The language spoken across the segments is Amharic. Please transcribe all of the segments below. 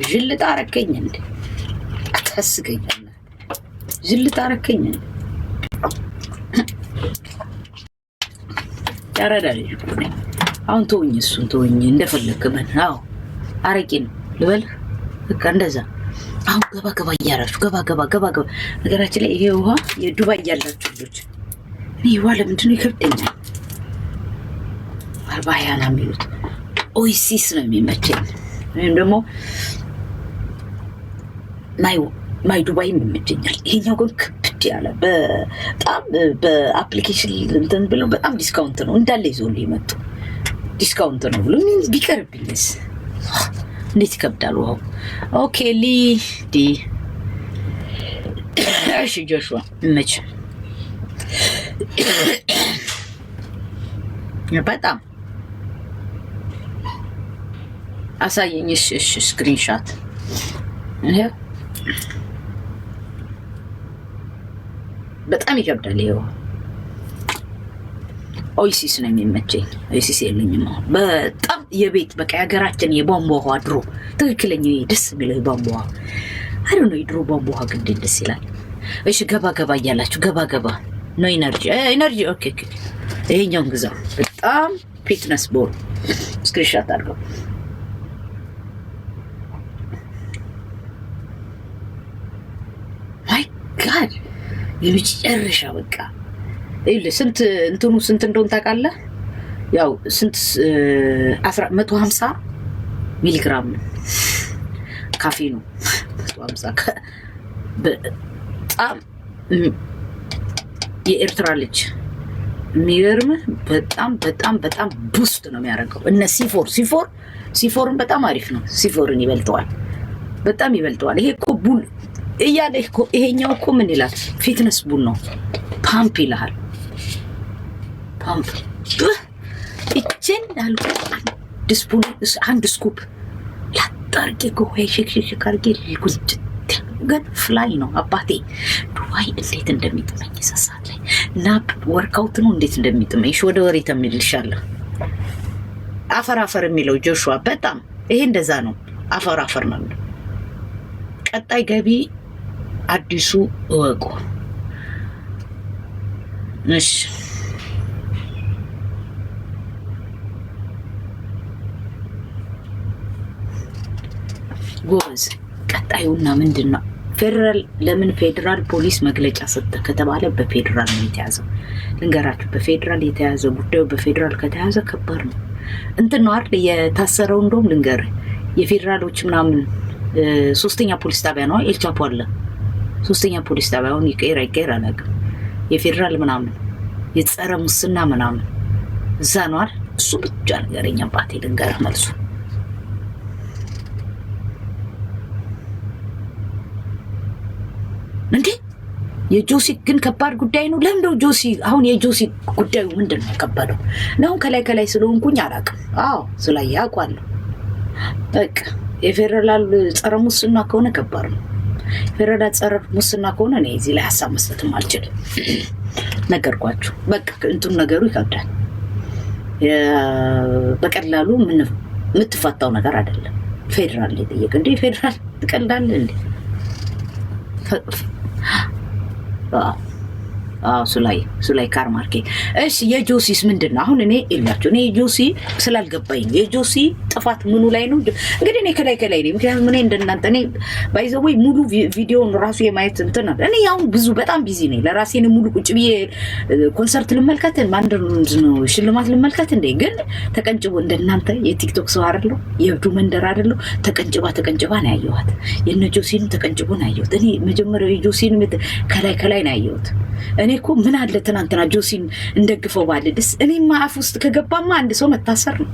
ጅልጥ አረከኝ እንዴ አታስገኝ ጅልጥ አረከኝ ያራዳል አሁን ተወኝ እሱን ተወኝ እንደፈለክ በል አዎ አረቄ ነው ልበል በቃ እንደዛ አሁን ገባ እያላችሁ ገባ ነገራችን ላይ ይሄ ውሃ የዱባይ ያላችሁ ልጆች እኔ ውሃ ለምንድነው ይከብደኛል አርባያና የሚሉት ኦይሲስ ነው የሚመቸኝ ወይም ደግሞ ማይ ዱባይ የሚመቸኛል ይሄኛው ግን ክብድ ያለ በጣም በአፕሊኬሽን እንትን ብለው በጣም ዲስካውንት ነው እንዳለ ይዞልኝ መጡ ዲስካውንት ነው ብሎ ቢቀርብኝስ እንዴት ይከብዳል ውሃው ኦኬ ዲ እሺ ጆሹዋ መች በጣም አሳየኝ እሺ ስክሪንሾት በጣም ይከብዳል ይሄው ኦይሲስ ነው የሚመቸኝ ኦይሲስ የለኝም በጣም የቤት በቃ ሀገራችን የቧንቧ ውሃ ድሮ ትክክለኛ ደስ የሚለው የቧንቧ ውሃ አይደል ነው የድሮ ቧንቧ ውሃ ግን ደስ ይላል እሺ ገባ እያላችሁ ገባ ነው ኢነርጂ ኦኬ ይሄኛውን ግዛ በጣም ፊትነስ ቦል ስክሪንሾት አድርገው ማይ ጋድ የመጨረሻ በቃ ስንት እንትኑ ስንት እንደሆነ ታውቃለህ ያው ስንት 150 ሚሊግራም ካፌ ነው 150 በጣም የኤርትራ ልጅ የሚገርም በጣም ቡስት ነው የሚያደርገው እነ ሲፎርን በጣም አሪፍ ነው ሲፎርን ይበልጠዋል በጣም ይበልጠዋል ይሄ እኮ ቡል እያለ እኮ ይሄኛው እኮ ምን ይላል ፊትነስ ቡል ነው ፓምፕ ይላል ፓምፕ እቺን አልኩ አንድ ስኩፕ ላጣርቂ ቆይ ሸክ አርጌ ልኩት ግን ፍላይ ነው አባቴ ዱባይ እንዴት እንደሚጥመኝ ይሰሳል እና ወርክአውት ነው እንዴት እንደሚጥመኝ ወደ ወሬ ተምልሻለሁ አፈር የሚለው ጆሹዋ በጣም ይሄ እንደዛ ነው አፈር ነው ቀጣይ ገቢ አዲሱ ወቆ እሺ ጎበዝ ቀጣዩና ምንድነው ፌደራል ፖሊስ መግለጫ ሰጠ ከተባለ በፌደራል ነው የተያዘው ልንገራችሁ በፌደራል የተያዘ ጉዳዩ በፌደራል ከተያዘ ከባድ ነው እንትን ነው አይደል የታሰረው እንደውም ልንገር የፌደራሎች ምናምን ሶስተኛ ፖሊስ ጣቢያ ነው ኤልቻፖ አለ ሶስተኛ ፖሊስ ጣቢያውን ይቀር አላውቅም የፌደራል ምናምን የጸረ ሙስና ምናምን እዛ ነው አይደል እሱ ብቻ ነገርኛ ባቴ ልንገር መልሱ እንዴ የጆሲ ግን ከባድ ጉዳይ ነው ለምንድነው ጆሲ አሁን የጆሲ ጉዳዩ ምንድነው ከባድ ነው ከላይ ስለሆንኩኝ አላውቅም አዎ ስለያ አውቃለሁ በቃ የፌደራል ጸረ ሙስና ከሆነ ከባድ ነው ፌደራል ጸረ ሙስና ከሆነ እኔ እዚህ ላይ ሐሳብ መስጠትም አልችልም ነገርኳችሁ በቃ እንትን ነገሩ ይከብዳል በቀላሉ ምን የምትፈታው ነገር አይደለም ፌደራል ለጠየቅ እንዴ ፌደራል ተቀልዳል እንዴ ሱላይ ካርማርኬ እሺ የጆሲስ ምንድነው አሁን እኔ እላችሁ እኔ ጆሲ ስላልገባኝ የጆሲ ጥፋት ምኑ ላይ ነው እንግዲህ እኔ ከላይ ነኝ ምክንያቱም እኔ እንደናንተ እኔ ባይዘው ሙሉ ቪዲዮውን ራሱ የማየት እንትን እኔ ያው ብዙ በጣም ቢዚ ነኝ ለራሴ ነው ሙሉ ቁጭ ብዬ ኮንሰርት ልመልከት ማንደርነው ሽልማት ልመልከት እንዴ ግን ተቀንጭቦ እንደናንተ የቲክቶክ ሰው አይደለም የብዱ መንደር አይደለም ተቀንጭባ ነው ያየሁት የነ ጆሲን ተቀንጭቦ ነው ያየሁት እኔ መጀመሪያው የጆሲን ከላይ ነው ያየሁት እኔ እኮ ምን አለ ትናንትና ጆሲን እንደግፈው ባልደስ እኔማ አፍ ውስጥ ከገባማ አንድ ሰው መታሰር ነው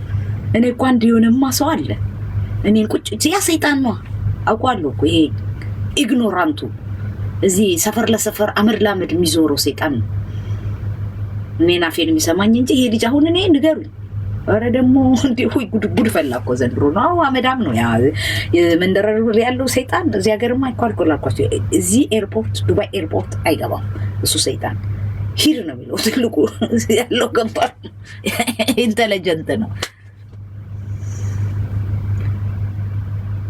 እኔ እኮ አንድ የሆነማ ሰው አለ እኔን ቁጭ ያ ሰይጣን ነው አውቃለሁ እኮ ይሄ ኢግኖራንቱ እዚህ ሰፈር ለሰፈር አመድ ላመድ የሚዞረው ሰይጣን ነው እኔና ፌን የሚሰማኝ እንጂ ይሄ ልጅ አሁን እኔ ንገሩኝ አረ ደግሞ እንዴ ሆይ ጉድ ፈላኮ ዘንድሮ ነው አመዳም ነው ያ የመንደረር ያለው ሰይጣን እዚህ ሀገርማ አይኳልኩላኳቸው እዚህ ኤርፖርት ዱባይ ኤርፖርት አይገባም እሱ ሰይጣን ሂር ነው የሚለው ትልቁ ያለው ገባር ኢንተለጀንት ነው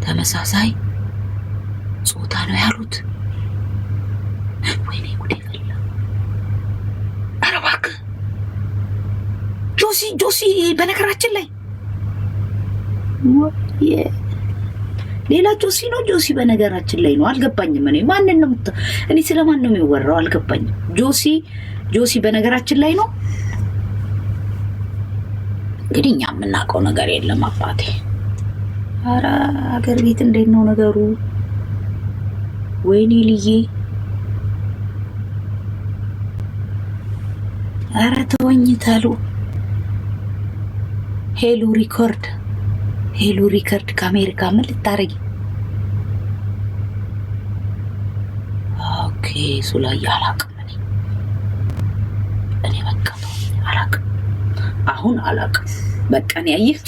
ተመሳሳይ ጾታ ነው ያሉት። ወይኔ ጉዴ ፈላ። ኧረ እባክህ ጆሲ በነገራችን ላይ ሌላ ጆሲ በነገራችን ላይ ነው። አልገባኝም። እኔ ስለማን ነው የሚወራው? አልገባኝም። ጆሲ በነገራችን ላይ ነው። እንግዲህ እኛ የምናውቀው ነገር የለም አባቴ። ኧረ አገር ቤት እንዴት ነው ነገሩ? ወይኔ ልዬ፣ ኧረ ተወኝ ታሉ። ሄሉ ሪከርድ ከአሜሪካ ምን ልታረጊ? ኦኬ ሱላይ አላቅም። እኔ በቃ አላቅም፣ አሁን አላቅም። በቃ እኔ አየህ፣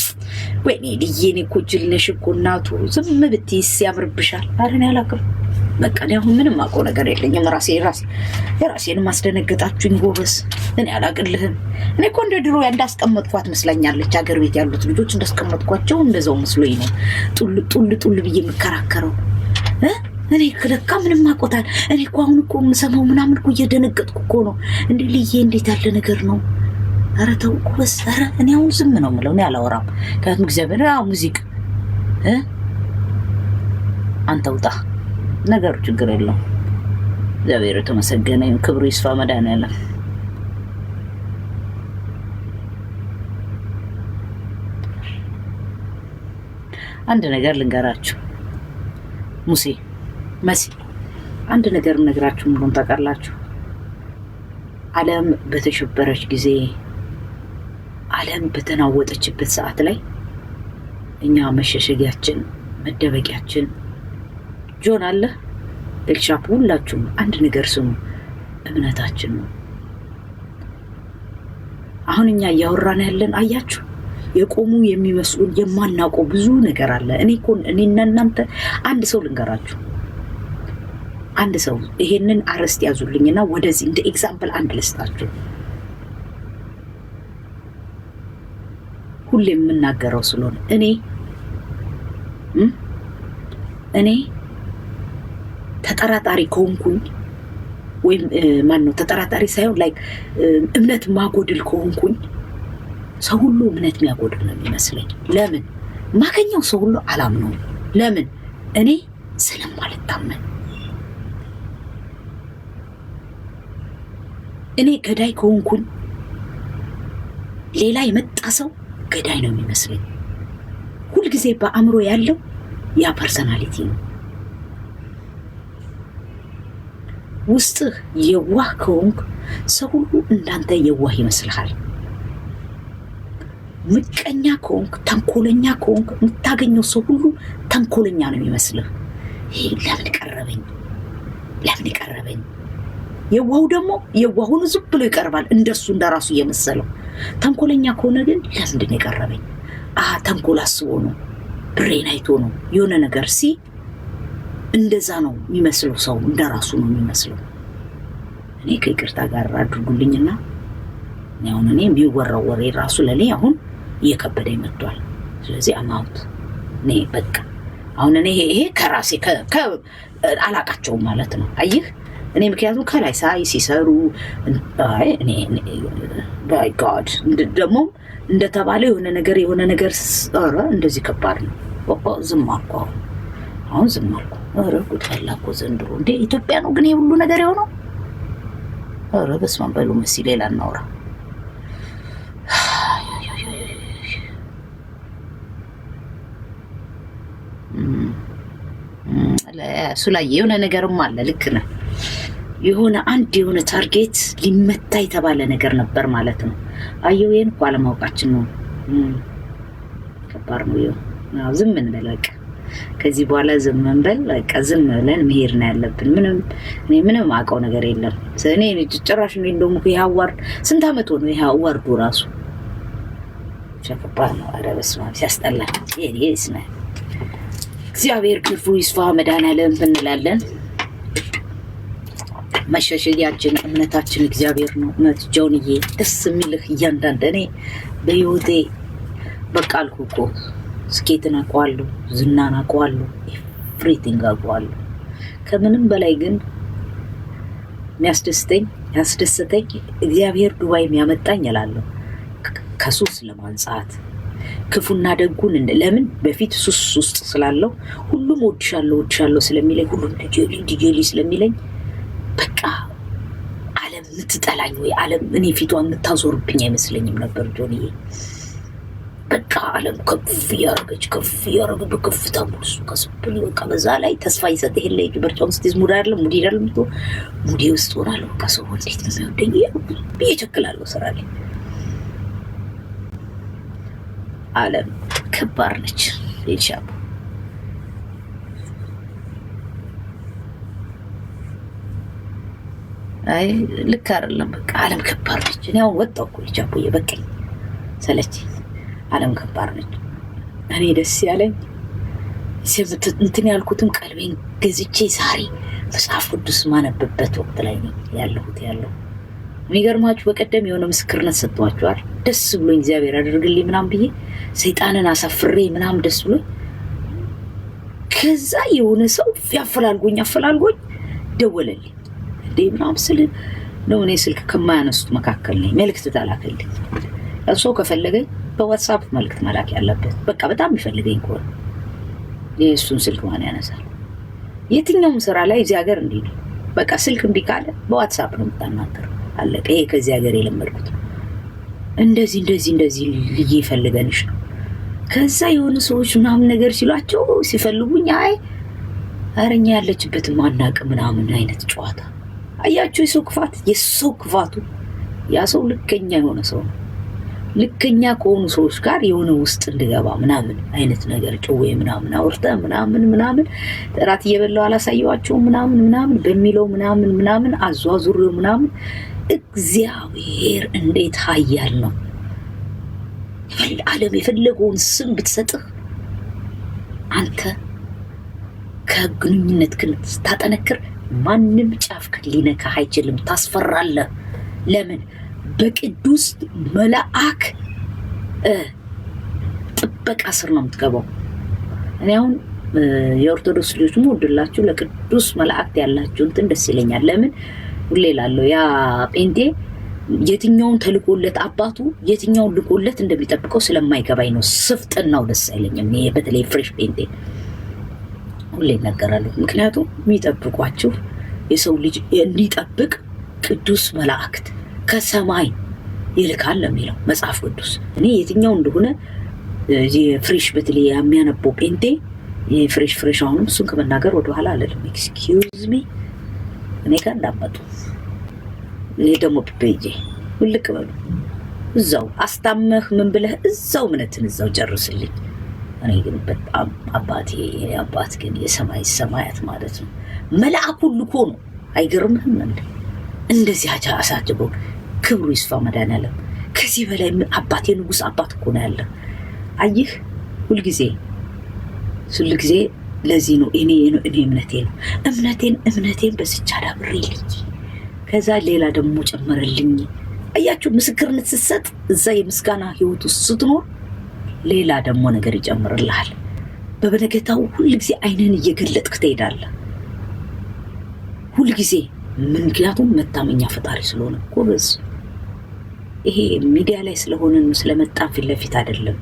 ወይኔ ልዬ፣ እኔ እኮ ጅል ነሽ እኮ እናቱ። ዝም ብትይስ ያምርብሻል። ኧረ እኔ አላቅም። በቃ እኔ አሁን ምንም አውቀው ነገር የለኝም። የራሴን ማስደነገጣችሁኝ ጎበዝ። እኔ አላቅልህም። እኔ እኮ እንደ ድሮ እንዳስቀመጥኳት መስለኛለች። አገር ቤት ያሉት ልጆች እንዳስቀመጥኳቸው እንደዛው መስሎኝ ነው ጡል ብዬ የምከራከረው። እኔ ለካ ምንም አውቆታል። እኔ እኮ አሁን እኮ የምሰማው ምናምን እኮ እየደነገጥኩ እኮ ነው። እንዴ ልዬ፣ እንዴት ያለ ነገር ነው? ኧረ ተው ጎበዝ። ኧረ እኔ አሁን ዝም ነው የምለው። እኔ አላወራም። ከዚህ እግዚአብሔር ሙዚቃ አንተ ውጣ። ነገሩ ችግር የለውም። እግዚአብሔር የተመሰገነ ይሁን። ክብሩ ይስፋ መድኃኒዓለም። አንድ ነገር ልንገራችሁ መሲ፣ አንድ ነገር ልነግራችሁ። ምንም ታውቃላችሁ? ዓለም በተሸበረች ጊዜ፣ ዓለም በተናወጠችበት ሰዓት ላይ እኛ መሸሸጊያችን፣ መደበቂያችን ጆን አለ። ኤልሻፕ ሁላችሁም አንድ ነገር ስሙ፣ እምነታችን ነው። አሁን እኛ እያወራን ያለን አያችሁ፣ የቆሙ የሚመስሉን የማናውቀው ብዙ ነገር አለ። እኔና እናንተ አንድ ሰው ልንገራችሁ። አንድ ሰው ይሄንን አረስት ያዙልኝና ወደዚህ እንደ ኤግዛምፕል አንድ ልስጣችሁ። ሁሌ የምናገረው ስለሆነ እኔ ተጠራጣሪ ከሆንኩኝ ወይም ተጠራጣሪ ሳይሆን ላይ እምነት ማጎድል ከሆንኩኝ ሰው ሁሉ እምነት የሚያጎድል ነው የሚመስለኝ። ለምን ማገኘው ሰው ሁሉ አላምነውም። ለምን? እኔ ስለማልታመን። እኔ ገዳይ ከሆንኩኝ ሌላ የመጣ ሰው ገዳይ ነው የሚመስለኝ። ሁልጊዜ በአእምሮ ያለው ያ ፐርሰናሊቲ ነው። ውስጥህ የዋህ ከሆንክ ሰው ሁሉ እንዳንተ የዋህ ይመስልሃል። ምቀኛ ከሆንክ፣ ተንኮለኛ ከሆንክ የምታገኘው ሰው ሁሉ ተንኮለኛ ነው የሚመስልህ። ይሄ ለምን ቀረበኝ? የዋሁ ደግሞ የዋሁን ዝም ብሎ ይቀርባል፣ እንደሱ እንደራሱ እየመሰለው። ተንኮለኛ ከሆነ ግን ለምንድን የቀረበኝ? ተንኮል አስቦ ነው፣ ብሬን አይቶ ነው የሆነ ነገር እንደዛ ነው የሚመስለው። ሰው እንደራሱ ነው የሚመስለው። እኔ ከይቅርታ ጋር አድርጉልኝና አሁን እኔ የሚወራው ወሬ ራሱ ለኔ አሁን እየከበደኝ መጥቷል። ስለዚህ አማውት እኔ በቃ አሁን እኔ ይሄ ከራሴ አላቃቸውም ማለት ነው። አይህ እኔ ምክንያቱም ከላይ ሳይ ሲሰሩ እኔ ባይ ጋድ ደግሞ እንደተባለ የሆነ ነገር ኧረ እንደዚህ ከባድ ነው። ዝም አልኩ። አሁን ዝም አልኩ። ኧረ ጉድ ፈላ እኮ ዘንድሮ። እንደ ኢትዮጵያ ነው ግን የሁሉ ነገር የሆነው። ኧረ በስመ አብ በሉ። መሲ ሌላ እናውራ። እሱ ላይ የሆነ ነገርም አለ። ልክ ነህ። የሆነ ታርጌት ሊመታ የተባለ ነገር ነበር ማለት ነው። አየው ይሄን እኮ አለማወቃችን ነው። ከባድ ነው። ዝም እንበል በቃ። ከዚህ በኋላ ዝም እንበል በቃ። ዝም ብለን መሄድ ነው ያለብን። ምንም አውቀው ነገር የለም። እኔ ጭራሽ ነው እንደውም ይሄ አዋርድ ስንት አመት ሆኖ ይሄ አዋርዱ ራሱ ከባድ ነው። ኧረ በስመ አብ ሲያስጠላ። ይሄስ ነው። እግዚአብሔር ክፉ ይስፋ መድኃኒዓለም እንላለን። መሸሸጊያችን እምነታችን እግዚአብሔር ነው። እውነት ጆንዬ ደስ የሚልህ እያንዳንድ እኔ በህይወቴ በቃ አልኩ እኮ ስኬትን አውቀዋለሁ፣ ዝናን አውቀዋለሁ፣ ኤቭሪቲንግ አውቀዋለሁ። ከምንም በላይ ግን ያስደስተኝ እግዚአብሔር ዱባይ የሚያመጣኝ እላለሁ ከሱስ ለማንጻት ክፉና ደጉን ለምን በፊት ሱስ ውስጥ ስላለው ሁሉም ወድሻለሁ ስለሚለኝ ሁሉም ዲጄሊ ስለሚለኝ በቃ ዓለም የምትጠላኝ ወይ ዓለም እኔ ፊቷን የምታዞርብኝ አይመስለኝም ነበር ጆንዬ። በቃ ዓለም ከፍ ያረገ በከፍታ ሙሉ ከስብሉ በቃ በዛ ላይ ተስፋ ይሰጥ ይሄ ላይ በርጫውን ስትይዝ ሙድ አይደለም ሙዲ ውስጥ ሆናለሁ። በቃ ሰው እንዴት ነው የሚወደኝ ብዬ ስራ ላይ ዓለም ከባድ ነች ይቻሉ አይ ልክ አይደለም። በቃ ዓለም ከባድ ነች። እኔ አሁን ወጣሁ እኮ ይቻሉ በቃኝ ሰለችኝ። ዓለም ከባድ ነች። እኔ ደስ ያለኝ እንትን ያልኩትም ቀልቤን ገዝቼ ዛሬ መጽሐፍ ቅዱስ ማነብበት ወቅት ላይ ነው ያለሁት። የሚገርማችሁ በቀደም የሆነ ምስክርነት ሰጥቷቸዋል። ደስ ብሎኝ እግዚአብሔር ያደርግልኝ ምናምን ብዬ ሰይጣንን አሳፍሬ ምናምን ደስ ብሎኝ ከዛ የሆነ ሰው ያፈላልጎኝ ደወለልኝ። እንዴ ምናምን ስል ነው እኔ ስልክ ከማያነሱት መካከል ነኝ። መልእክት ተላከልኝ። ሰው ከፈለገኝ በዋትስአፕ መልእክት መላክ ያለበት በቃ በጣም ይፈልገኝ ከሆነ የእሱን ስልክ ማን ያነሳል? የትኛውም ስራ ላይ እዚህ ሀገር እንዲህ ነው። በቃ ስልክ እምቢ ካለ በዋትስአፕ ነው የምታናገረው። አለቀ። ይሄ ከዚህ ሀገር የለመድኩት ነው። እንደዚህ ልዬ ይፈልገንሽ ነው። ከዛ የሆኑ ሰዎች ምናምን ነገር ሲሏቸው ሲፈልጉኝ አይ አረኛ ያለችበትን ማናቅ ምናምን አይነት ጨዋታ አያችሁ። የሰው ክፋቱ ያ ሰው ልከኛ የሆነ ሰው ነው። ልከኛ ከሆኑ ሰዎች ጋር የሆነ ውስጥ እንድገባ ምናምን አይነት ነገር ጭዌ ምናምን አውርተ ምናምን እራት እየበላው አላሳየዋቸውም ምናምን በሚለው ምናምን አዟዙሬው ምናምን እግዚአብሔር እንዴት ኃያል ነው። ዓለም የፈለገውን ስም ብትሰጥህ አንተ ከግንኙነት ግን ስታጠነክር ማንም ጫፍ ሊነካህ አይችልም። ታስፈራለህ። ለምን? በቅዱስ መልአክ ጥበቃ ስር ነው የምትገባው። እኔ አሁን የኦርቶዶክስ ልጆች ወድላችሁ ለቅዱስ መላእክት ያላችሁ እንትን ደስ ይለኛል። ለምን ሁሌ ላለው ያ ጴንጤ የትኛውን ተልቆለት አባቱ የትኛውን ልቆለት እንደሚጠብቀው ስለማይገባኝ ነው። ስፍጥናው ደስ አይለኝም። እኔ በተለይ ፍሬሽ ጴንጤ ሁሌ እነገራለሁ። ምክንያቱም የሚጠብቋችሁ የሰው ልጅ እንዲጠብቅ ቅዱስ መላእክት ከሰማይ ይልካል ለሚለው መጽሐፍ ቅዱስ። እኔ የትኛው እንደሆነ የፍሬሽ በተለይ የሚያነበው ጴንጤ የፍሬሽ አሁንም እሱን ከመናገር ወደኋላ አለልም። ኤክስኪውዝ ሚ እኔ ጋር እንዳመጡ እኔ ደግሞ ፒፔጄ ውልቅ በሉ እዛው አስታመህ ምን ብለህ እዛው እምነትን እዛው ጨርስልኝ። እኔ ግን በጣም አባቴ አባት ግን የሰማይ ሰማያት ማለት ነው መልአኩ ልኮ ነው። አይገርምህም እንዴ? እንደዚህ አሳጅቦ ክብሩ ይስፋ መድኃኒዓለም። ከዚህ በላይ አባቴ ንጉስ አባት እኮ ነው ያለ። አየህ ሁልጊዜ ለዚህ ነው እኔ እምነቴ ነው እምነቴን በስቻ ዳብሬልኝ ከዛ ሌላ ደግሞ ጨመረልኝ። አያችሁ ምስክርነት ስትሰጥ እዛ የምስጋና ህይወት ውስጥ ስትኖር ሌላ ደግሞ ነገር ይጨምርልሃል። በበነገታው ሁልጊዜ አይንን እየገለጥክ ትሄዳለህ። ሁልጊዜ ምክንያቱም መታመኛ ፈጣሪ ስለሆነ ጎበዝ። ይሄ ሚዲያ ላይ ስለሆነን ስለመጣ ፊት ለፊት አይደለም።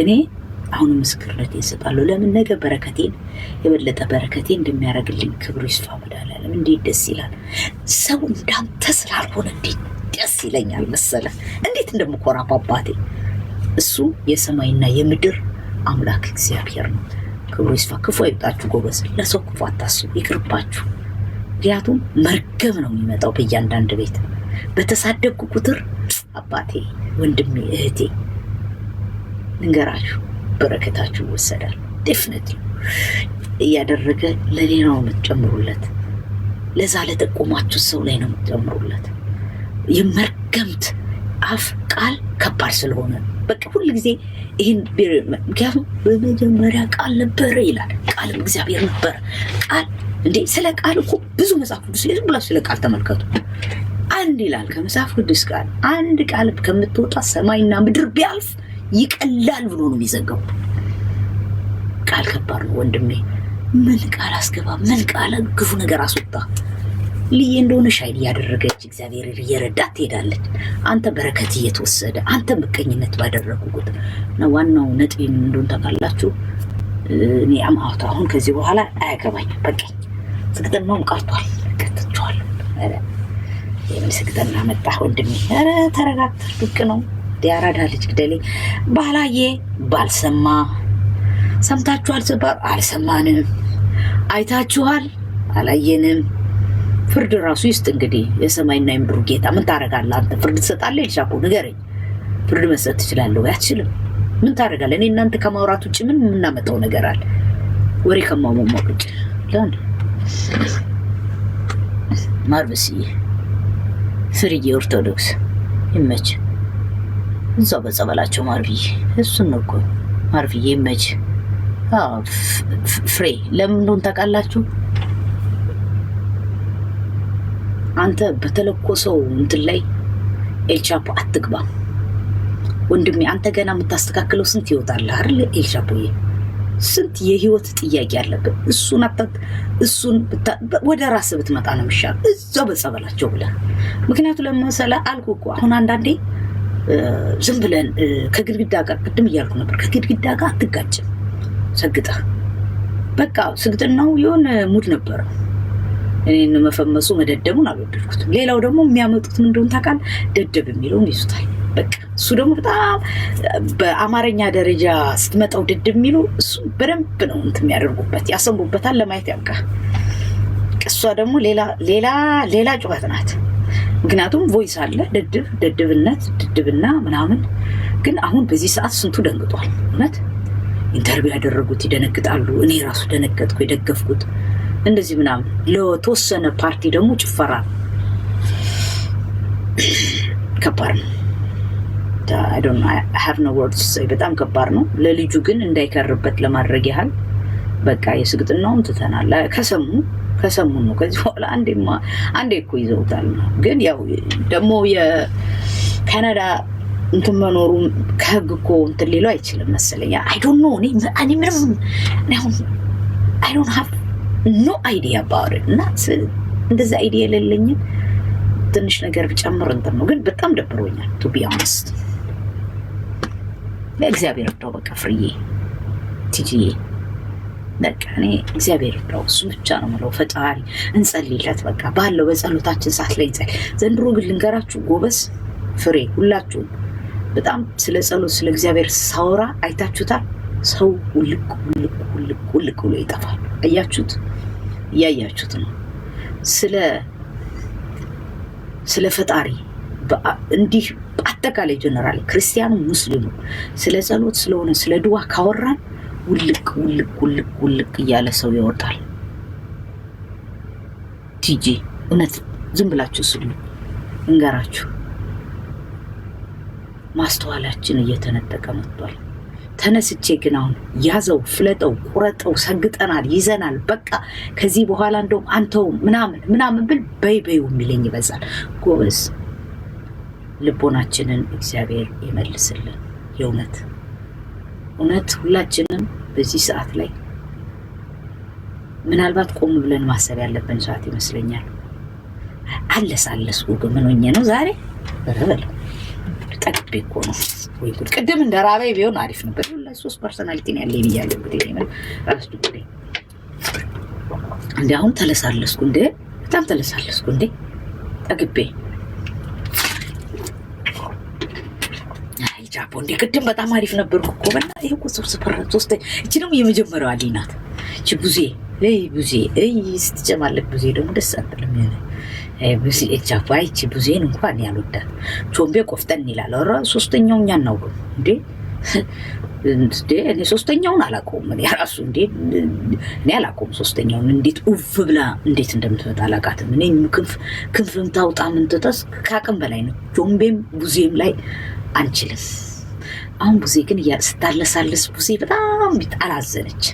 እኔ አሁን ምስክርነት እሰጣለሁ። ለምን ነገ በረከቴን የበለጠ በረከቴን እንደሚያደርግልኝ ክብሩ ይስፋ መድኃኒዓለም። እንዴት ደስ ይላል። ሰው እንዳንተ ስላልሆነ እንዴት ደስ ይለኛል መሰለ። እንዴት እንደምኮራ አባቴ። እሱ የሰማይና የምድር አምላክ እግዚአብሔር ነው። ክብሩ ይስፋ። ክፉ አይጣችሁ ጎበዝ። ለሰው ክፉ አታስቡ፣ ይቅርባችሁ። ምክንያቱም መርገም ነው የሚመጣው በእያንዳንድ ቤት። በተሳደብኩ ቁጥር አባቴ፣ ወንድሜ፣ እህቴ ንገራችሁ በረከታችሁ ይወሰዳል። ዴፍኔትሊ እያደረገ ለሌላው የምትጨምሩለት፣ ለዛ ለጠቆማችሁ ሰው ላይ ነው የምትጨምሩለት። የመርገምት አፍ ቃል ከባድ ስለሆነ በቃ ሁሉ ጊዜ ይሄን ምክንያቱም በመጀመሪያ ቃል ነበረ ይላል። ቃልም እግዚአብሔር ነበረ። ቃል እንዴ ስለ ቃል እኮ ብዙ መጽሐፍ ቅዱስ ላይ ብላችሁ ስለ ቃል ተመልከቱ። አንድ ይላል ከመጽሐፍ ቅዱስ ቃል አንድ ቃል ከምትወጣ ሰማይና ምድር ቢያልፍ ይቀላል ብሎ ነው የሚዘጋው። ቃል ከባድ ነው ወንድሜ። ምን ቃል አስገባ፣ ምን ቃል ክፉ ነገር አስወጣ። ልዬ እንደሆነ ሻይል እያደረገች እግዚአብሔር እየረዳት ትሄዳለች። አንተ በረከት እየተወሰደ አንተ ምቀኝነት ባደረጉ ቁጥር ነው። ዋናው ነጥብ ምን እንደሆነ ታውቃላችሁ? እኔ አሁን ከዚህ በኋላ አያገባኝም። በቃኝ። ስግጥናውም ቀርቷል። ከተቻለሁ የምን ስግጥና መጣ ወንድሜ? ኧረ ተረጋግተህ ብቅ ነው ያራዳ ልጅ ግደሌ። ባላየ ባልሰማ ሰምታችኋል ሲባል አልሰማንም፣ አይታችኋል አላየንም። ፍርድ ራሱ ይስጥ እንግዲህ የሰማይና የምድሩ ጌታ። ምን ታረጋለህ አንተ? ፍርድ ትሰጣለህ? ኤልሻፖ ንገረኝ። ፍርድ መስጠት ትችላለህ ወይ? አትችልም። ምን ታረጋለህ? እኔ እናንተ ከማውራት ውጭ ምን የምናመጣው ነገር አለ? ወሬ ከማሟሟቅ ውጭ ላን ማርበስዬ ፍርዬ ኦርቶዶክስ ይመች። እዛው በጸበላቸው ማርብዬ እሱን ነው እኮ ማርብዬ ይመች። ፍሬ ለምን እንደሆነ ታውቃላችሁ? አንተ በተለኮሰው እንትን ላይ ኤልሻፖ አትግባ ወንድሜ። አንተ ገና የምታስተካክለው ስንት ህይወት አለ አይደል ኤልሻፖዬ? ስንት የህይወት ጥያቄ አለበት። እሱን ወደ ራስህ ብትመጣ ነው የሚሻል፣ እዛው በጸበላቸው ብለህ። ምክንያቱም ለመሰለ አልኩ እኮ አሁን አንዳንዴ ዝም ብለን ከግድግዳ ጋር ቅድም እያልኩ ነበር፣ ከግድግዳ ጋር አትጋጭም። ሰግጠህ በቃ ስግጥናው የሆነ ሙድ ነበረ። እኔን መፈመሱ መደደሙን አልወደድኩትም። ሌላው ደግሞ የሚያመጡት ምን እንደሆነ ታውቃለህ? ደደብ የሚለውን ይዙታል። በቃ እሱ ደግሞ በጣም በአማርኛ ደረጃ ስትመጣው ደደብ የሚሉ እሱ በደንብ ነው እንትን የሚያደርጉበት፣ ያሰንቡበታል። ለማየት ያብቃ። እሷ ደግሞ ሌላ ጩኸት ናት። ምክንያቱም ቮይስ አለ፣ ድድብና ምናምን። ግን አሁን በዚህ ሰዓት ስንቱ ደንግጧል። እውነት ኢንተርቪው ያደረጉት ይደነግጣሉ። እኔ ራሱ ደነገጥኩ፣ የደገፍኩት እንደዚህ ምናምን። ለተወሰነ ፓርቲ ደግሞ ጭፈራ ከባድ ነው። I have no words to say። በጣም ከባድ ነው። ለልጁ ግን እንዳይከርበት ለማድረግ ያህል በቃ የስግጥናውን ትተናል። ከሰሙ ነው። ከዚህ በኋላ አንዴ እኮ ይዘውታል። ግን ያው ደግሞ የካናዳ እንትን መኖሩ ከህግ እኮ እንትን ሌሎ አይችልም መሰለኝ። I don't know። እኔ ምንም I don't have no idea about it። እና እንደዛ አይዲያ የሌለኝም ትንሽ ነገር ብጨምር እንትን ነው። ግን በጣም ደብሮኛል to be honest። ለእግዚአብሔር እርዳው በቃ ፍርዬ ቲጂዬ በቃ እኔ እግዚአብሔር እርዳው፣ እሱ ብቻ ነው የምለው። ፈጣሪ እንጸልይለት በቃ ባለው በጸሎታችን ሰዓት ላይ እንጸልይ። ዘንድሮ ግን ልንገራችሁ ጎበዝ ፍሬ ሁላችሁም በጣም ስለ ጸሎት ስለ እግዚአብሔር ሳወራ አይታችሁታል። ሰው ውልቅ ብሎ ይጠፋል። አያችሁት? እያያችሁት ነው። ስለ ፈጣሪ እንዲህ አጠቃላይ ጀነራል ክርስቲያኑ ሙስሊሙ ስለ ጸሎት ስለሆነ ስለ ድዋ ካወራን ውልቅ እያለ ሰው ይወጣል። ቲጂ እውነት ዝም ብላችሁ ስሉ እንገራችሁ ማስተዋላችን እየተነጠቀ መጥቷል። ተነስቼ ግን አሁን ያዘው ፍለጠው ቁረጠው ሰግጠናል ይዘናል በቃ ከዚህ በኋላ እንደውም አንተው ምናምን ብል በይው የሚለኝ ይበዛል። ጎበዝ ልቦናችንን እግዚአብሔር ይመልስልን። የእውነት ሁላችንም በዚህ ሰዓት ላይ ምናልባት ቆም ብለን ማሰብ ያለብን ሰዓት ይመስለኛል። አለሳለስኩ ግን ምን ሆኜ ነው ዛሬ? በረበል ጠቅቤ እኮ ነው ወይ ጉድ! ቅድም እንደራበይ ቢሆን አሪፍ ነበር። ሁላ 3 ፐርሰናሊቲ ነው ያለኝ ይያለው እንግዲህ ነው ራስ ዱብሬ እንዴ አሁን ተለሳለስኩ እንዴ በጣም ተለሳለስኩ እንዴ ጠግቤ ጃፖ እንዴ ቅድም በጣም አሪፍ ነበርኩ እኮ በላ ይሄ እኮ 3 እቺ ነው የመጀመሪያው አሊናት እቺ ቡዜ ስትጨማለቅ ቡዜ ደግሞ ደስ አትልም ያለ ቡዜ ጃፖ እቺ ቡዜን እንኳን ያልወዳት ቾምቤ ቆፍጠን ይላል። ኧረ ሶስተኛው እኛ ነው እንዴ እኔ ሶስተኛውን አላውቀውም። እኔ ራሱ እንዴ እኔ አላውቀውም ሶስተኛውን እንዴት ኡፍ ብላ እንዴት እንደምትወጣ አላውቃትም። እኔ ክንፍም ታውጣ ምን ተተስ ካቅም በላይ ነው። ቾምቤም ቡዜም ላይ አንችልም። አሁን ቡዜ ግን ስታለሳለስ ቡዜ በጣም አላዘነች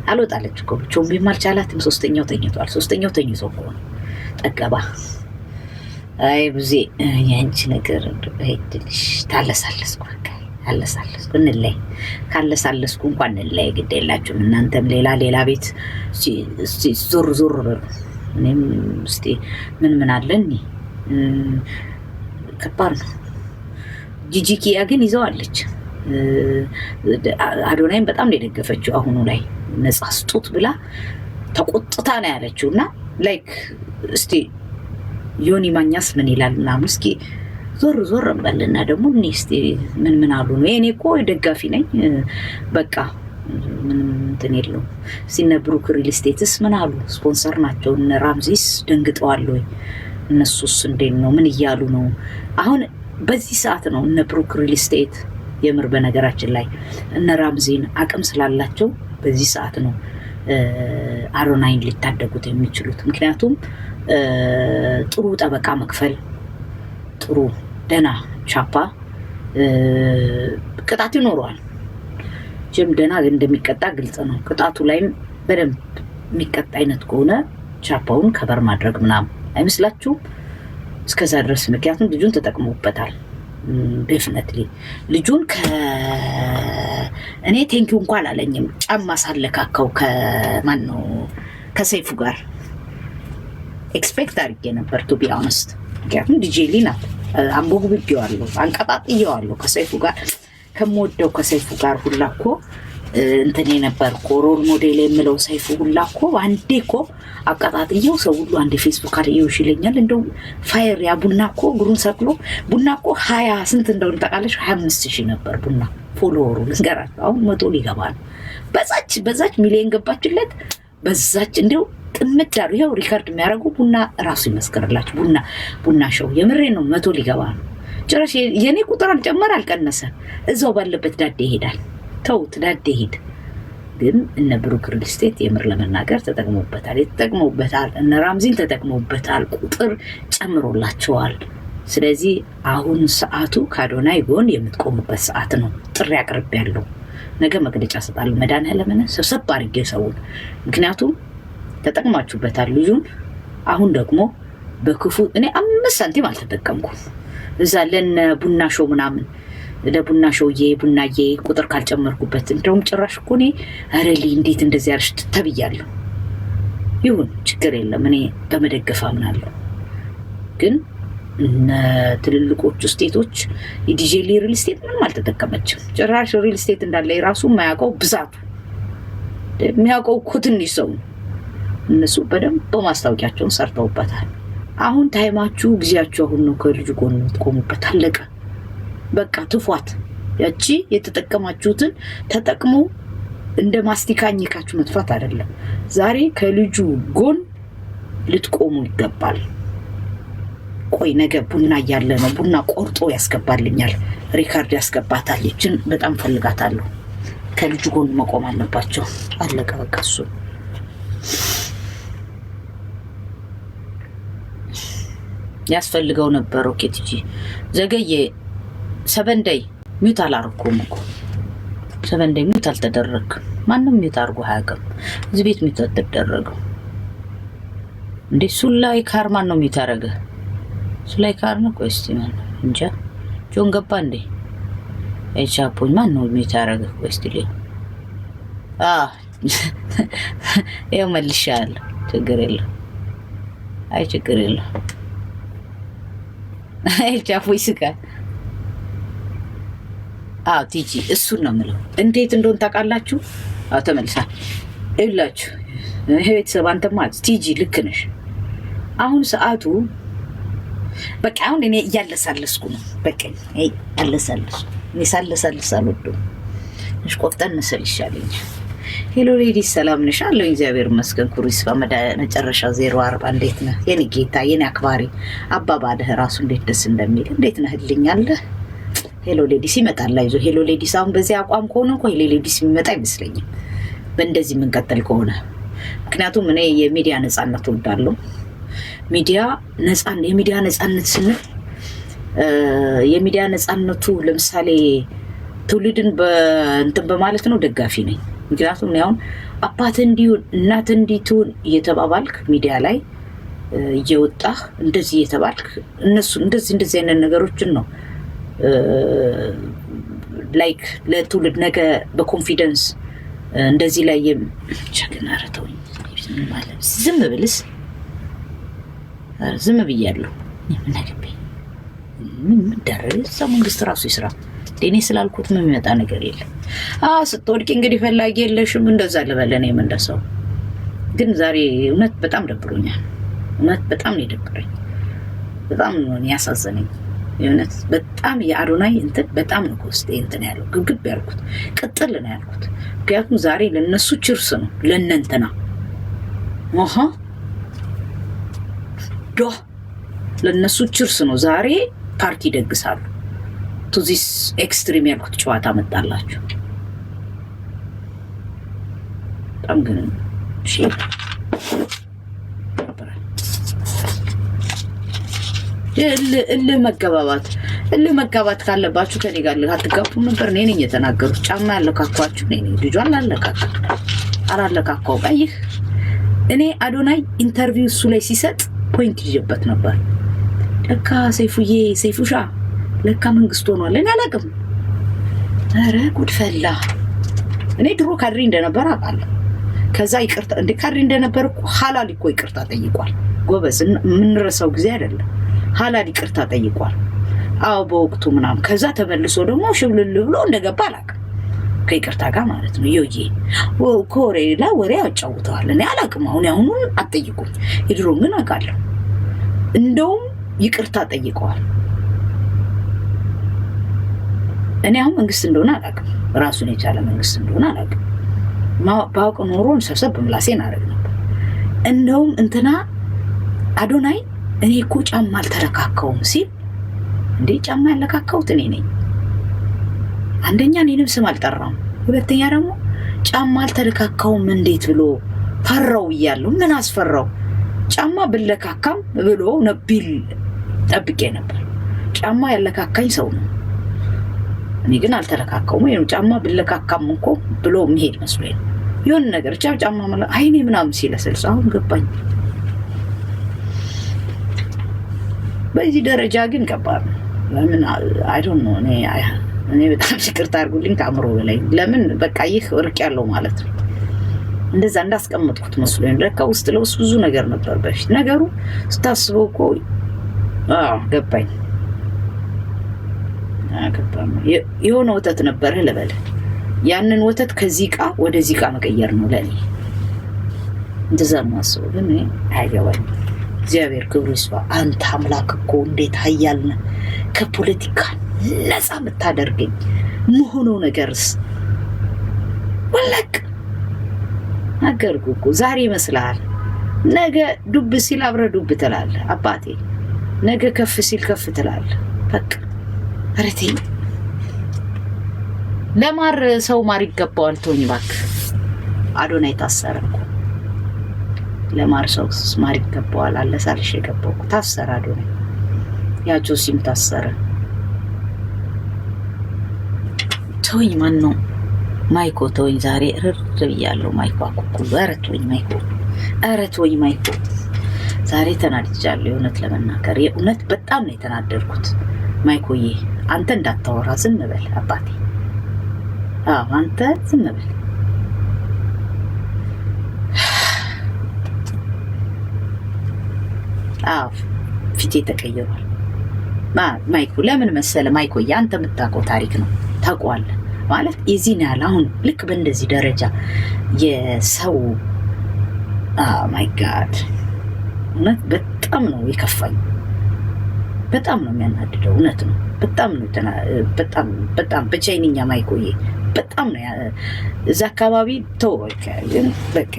አልወጣለች እኮ ቾምቤም አልቻላትም። ሶስተኛው ተኝቶ እኮ ነው ጠገባ። አይ ቡዜ ያንቺ ነገር አይደልሽ ታለሳለስኩ በቃ አለሳለስኩ እንለይ ካለሳለስኩ እንኳን እንለይ ግድ የላችሁም እናንተም ሌላ ቤት ዞር በሉ እኔም እስቲ ምን አለኝ ከባድ ነው ጂጂኪያ ግን ይዘዋለች አዶናይም በጣም ደገፈችው አሁኑ ላይ ነፃ ስጡት ብላ ተቆጥታ ነው ያለችውና ላይክ እስቲ ዮኒ ማኛስ ምን ይላልና እስኪ ዞር እንበልና ደግሞ እስቲ ምን አሉ ነው እኔ እኮ ደጋፊ ነኝ በቃ ምንም እንትን የለውም ሲነ ብሩክ ሪል ስቴትስ ምን አሉ ስፖንሰር ናቸው እነ ራምዚስ ደንግጠዋል ወይ እነሱስ እንዴት ነው ምን እያሉ ነው አሁን በዚህ ሰዓት ነው እነ ብሩክ ሪል ስቴት የምር በነገራችን ላይ እነ ራምዚን አቅም ስላላቸው በዚህ ሰዓት ነው አዶናይን ሊታደጉት የሚችሉት ምክንያቱም ጥሩ ጠበቃ መክፈል ጥሩ ደና ቻፓ ቅጣት ይኖረዋል ጀም ደና እንደሚቀጣ ግልጽ ነው ቅጣቱ ላይም በደንብ የሚቀጣ አይነት ከሆነ ቻፓውን ከበር ማድረግ ምናምን አይመስላችሁም እስከዛ ድረስ ምክንያቱም ልጁን ተጠቅሞበታል ዴፊኒትሊ ልጁን እኔ ቴንኪው እንኳን አላለኝም ጫማ ሳለካከው ከማን ነው ከሰይፉ ጋር ኤክስፔክት አድርጌ ነበር ቱ ቢ ኦነስት ምክንያቱም ዲጄ ሊና አንቦግብጌዋለሁ አንቀጣጥየዋለሁ ከሰይፉ ጋር ከመወደው ከሰይፉ ጋር ሁላኮ እንትን የነበርኩ ሮል ሞዴል የምለው ሰይፉ ሁላኮ አንዴ እኮ አቀጣጥየው ሰው ሁሉ አንዴ ፌስቡክ አለየው ይሽለኛል እንደው ፋየር ያ ቡናኮ ግሩን ሰቅሎ ቡናኮ 20 ስንት እንደው ተቃለሽ 25000 ነበር ቡና ፎሎወሩ ልንገራችሁ አሁን 100 ሊገባ ነው በዛች ሚሊዮን ገባችለት በዛች እንደው ጥምዳሩ ይሄው ሪከርድ የሚያደርጉ ቡና ራሱ ይመስከርላችሁ ቡና ሾው የምሬ ነው 100 ሊገባ ነው ጭራሽ የኔ ቁጥር አልጨመረ አልቀነሰ እዛው ባለበት ዳዴ ይሄዳል ተውት ዳዴ ይሄድ ግን እነ ብሩክ ሪል ስቴት የምር ለመናገር ተጠቅመውበታል እነ ራምዚን ተጠቅመውበታል ቁጥር ጨምሮላቸዋል ስለዚህ አሁን ሰዓቱ ካዶናይ ጎን የምትቆሙበት ሰዓት ነው ጥሪ ያቀርባለሁ ነገ መግለጫ ሰጣለሁ መድኃኒዓለምን ሰብሰብ አድርጌ ሰውን ምክንያቱም ተጠቅማችሁበታል ልጁን አሁን ደግሞ በክፉ እኔ 5 ሳንቲም አልተጠቀምኩም እዛ ለነ ቡና ሾው ምናምን ለቡና ሾውዬ ቡናዬ ቁጥር ካልጨመርኩበት እንደውም ጭራሽ እኮ እኔ አረሊ እንዴት እንደዚህ ያርሽ ተብያለሁ ይሁን ችግር የለም እኔ በመደገፍ አምናለሁ ግን ትልልቆቹ ስቴቶች የዲጄ ሪል ስቴት ምንም አልተጠቀመችም ጭራሽ ሪል ስቴት እንዳለ የራሱ ማያውቀው ብዛቱ የሚያውቀው እኮ ትንሽ ሰው እነሱ በደንብ በማስታወቂያቸውን ሰርተውበታል አሁን ታይማችሁ ጊዜያችሁ አሁን ነው ከልጁ ጎን ተቆሙበት አለቀ በቃ ትፏት ያቺ የተጠቀማችሁትን ተጠቅሞ እንደ ማስቲካኝካችሁ መጥፋት አይደለም ዛሬ ከልጁ ጎን ልትቆሙ ይገባል ቆይ ነገ ቡና ያለ ነው ቡና ቆርጦ ያስገባልኛል ሪካርድ ያስገባታል እቺን በጣም ፈልጋታለሁ ከልጁ ጎን መቆም አለባቸው አለቀ በቃ እሱ ያስፈልገው ነበር ኦኬ ቲጂ ዘገየ 7 ዴይ ሚውት አላረኩም እኮ 7 ዴይ ሚውት አልተደረገም ማንንም ሚውት አርጎ አያውቅም እዚህ ቤት ሚውት ተደረገው እንዴ ሱላይ ካርማን ነው ሚውት ያረገ ሱላይ ካርማ ቆይስቲ ማን እንጃ ጆን ገባ እንዴ ኤቻፖኝ ማን ነው ሚውት ያረገ ቆይስቲ ለ ይሄው መልሻለሁ ችግር የለም አይ ችግር የለም ኤቻፖኝ ስጋ ቲጂ እሱን ነው የምለው እንዴት እንደሆነ ታውቃላችሁ ተመልሳ እላችሁ ቤተሰብ አንተማ ቲጂ ልክ ነሽ አሁን ሰዓቱ በቃ አሁን እኔ እያለሳለስኩ ነው በቃ እያለሳለስኩ እኔ ሳለሳለሳለሁ እሺ ቆፍጠን መሰል ይሻለኝ ሄሎ ሌዲስ ሰላም ነሽ አለው እግዚአብሔር ይመስገን ኩሪስ በመጨረሻ 040 እንዴት ነህ የኔ ጌታ የኔ አክባሪ አባባልህ ራሱ እንዴት ደስ እንደሚል እንዴት ነህልኛል ሄሎ ሌዲስ ይመጣል አይዞ ሄሎ ሌዲስ አሁን በዚህ አቋም ከሆነ እኮ ሄሎ ሌዲስ የሚመጣ አይመስለኝም በእንደዚህ ምን ቀጥል ከሆነ ምክንያቱም እኔ የሚዲያ ነፃነት ወዳለሁ ሚዲያ የሚዲያ ነፃነት ስንል የሚዲያ ነፃነቱ ለምሳሌ ትውልድን በእንትን በማለት ነው ደጋፊ ነኝ ምክንያቱም ነው አባት እንዲሁ እናት እንዲቱ እየተባባልክ ሚዲያ ላይ እየወጣህ እንደዚህ እየተባልክ እነሱ እንደዚህ አይነት ነገሮችን ነው ላይክ ለትውልድ ነገ በኮንፊደንስ እንደዚህ ላይ ቸግና ረተውኝ ማለት ዝም ብልስ ዝም ብያለሁ ምን አገባኝ ምን ደረሰ ሰው መንግስት ራሱ ይስራ እኔ ስላልኩት ምን የሚመጣ ነገር የለም ስትወድቂ እንግዲህ ፈላጊ የለሽም እንደዛ ልበለኔ እንደሰው ግን ዛሬ እውነት በጣም ደብሮኛል እውነት በጣም ነው ደብሮኝ በጣም ነው ያሳዘነኝ እውነት በጣም የአዶናይ እንትን በጣም ነው ኮስቴ እንትን ያለው ግብግብ ያልኩት ቅጥል ነው ያልኩት ምክንያቱም ዛሬ ለነሱ ችርስ ነው ለነንተና ዶ ለነሱ ችርስ ነው ዛሬ ፓርቲ ደግሳሉ ቱ ዚስ ኤክስትሪም ያልኩት ጨዋታ መጣላችሁ በጣም ግን እሺ መጋባት ካለባችሁ ከኔ ጋር አትጋቡ ነበር እኔ ነኝ የተናገሩት ጫማ ያለካኳችሁ እኔ ነኝ ልጇን አላለካካው ባይህ እኔ አዶናይ ኢንተርቪው እሱ ላይ ሲሰጥ ፖይንት ይጀበት ነበር ለካ ሰይፉሻ ለካ መንግስት ሆኗል እኔ አላቅም ኧረ ጉድፈላ እኔ ድሮ ካድሬ እንደነበር አውቃለሁ ከዛ ይቅርታ እንደ ካድሬ እንደነበር እኮ ሐላል እኮ ይቅርታ ጠይቋል ጎበዝ ምንረሳው ጊዜ አይደለም ሐላል ይቅርታ ጠይቋል አው በወቅቱ ምናም ከዛ ተመልሶ ደግሞ ሽብልል ብሎ እንደገባ አላቅም ከይቅርታ ጋር ማለት ነው ይውዬ ኮሬላ ወሬ ያጫውታል እኔ አላቅም አሁን አትጠይቁኝ ይድሮ ግን አውቃለሁ እንደውም ይቅርታ ጠይቀዋል እኔ አሁን መንግስት እንደሆነ አላቅም ራሱን የቻለ መንግስት እንደሆነ አላቅም ባውቅ ኖሮን ሰብሰብ ምላሴን አረግ ነበር እንደውም እንትና አዶናይ እኔ እኮ ጫማ አልተለካካውም ሲል እንዴ ጫማ ያለካካውት እኔ ነኝ አንደኛ እኔንም ስም አልጠራም ሁለተኛ ደግሞ ጫማ አልተለካካውም እንዴት ብሎ ፈራው ይያሉ ምን አስፈራው ጫማ ብለካካም ብሎ ነቢል ጠብቄ ነበር ጫማ ያለካካኝ ሰው ነው እኔ ግን አልተለካካውም ወይ ጫማ ብለካካም እንኮ ብሎ መሄድ መስሎኝ ይሁን ነገር ጫማ ማለት አይኔ ምናምን ሲለሰልስ አሁን ገባኝ በዚህ ደረጃ ግን ከባድ ነው ለምን አይ ዶንት ኖ እኔ በጣም ይቅርታ አድርጉልኝ ከአምሮ በላይ ለምን በቃ ይህ ወርቅ ያለው ማለት ነው እንደዛ እንዳስቀመጥኩት መስሎኝ ለካ ውስጥ ለውስጥ ብዙ ነገር ነበር በፊት ነገሩ ስታስበው እኮ ገባኝ የሆነ ወተት ነበር ለበለ ያንን ወተት ከዚህ ቃ ወደዚህ ቃ መቀየር ነው ለኔ እንደዛ ማሰው ግን አይገባኝ እግዚአብሔር ክብሩ ይስፋ አንተ አምላክ እኮ እንዴት ኃያል ነህ ከፖለቲካ ነፃ የምታደርገኝ መሆነው ነገርስ ወለቅ አገርኩ እኮ ዛሬ ይመስላል ነገ ዱብ ሲል አብረ ዱብ ትላለህ አባቴ ነገ ከፍ ሲል ከፍ ትላለህ በቃ አረቴ ለማር ሰው ማር ይገባዋል ተወኝ እባክህ አዶናይ ታሰረ እኮ ለማር ሰው ማር ይገባዋል አለሳልሽ የገባው ታሰረ አዶናይ ያ ጆሲም ታሰረ ተወኝ ማን ነው ማይኮ ተወኝ ዛሬ እርር ብያለሁ ማይኮ አኩኩሉ ኧረ ተወኝ ማይኮ ዛሬ ተናድጃለሁ የእውነት ለመናገር የእውነት በጣም ነው የተናደድኩት ማይኮዬ አንተ እንዳታወራ ዝም በል አባቴ አንተ ዝም በል ፊቴ ተቀይሯል ማይኮ ለምን መሰለ ማይኮዬ አንተ የምታውቀው ታሪክ ነው ታውቀዋለህ ማለት እዚህ ነው ያለው አሁን ልክ በእንደዚህ ደረጃ የሰው ማይ ጋድ እውነት በጣም ነው የከፋኝ በጣም ነው የሚያናድደው እውነት ነው በጣም በቻይንኛ ማይኮዬ በጣም ነው እዛ አካባቢ ተወቀ ግን በቃ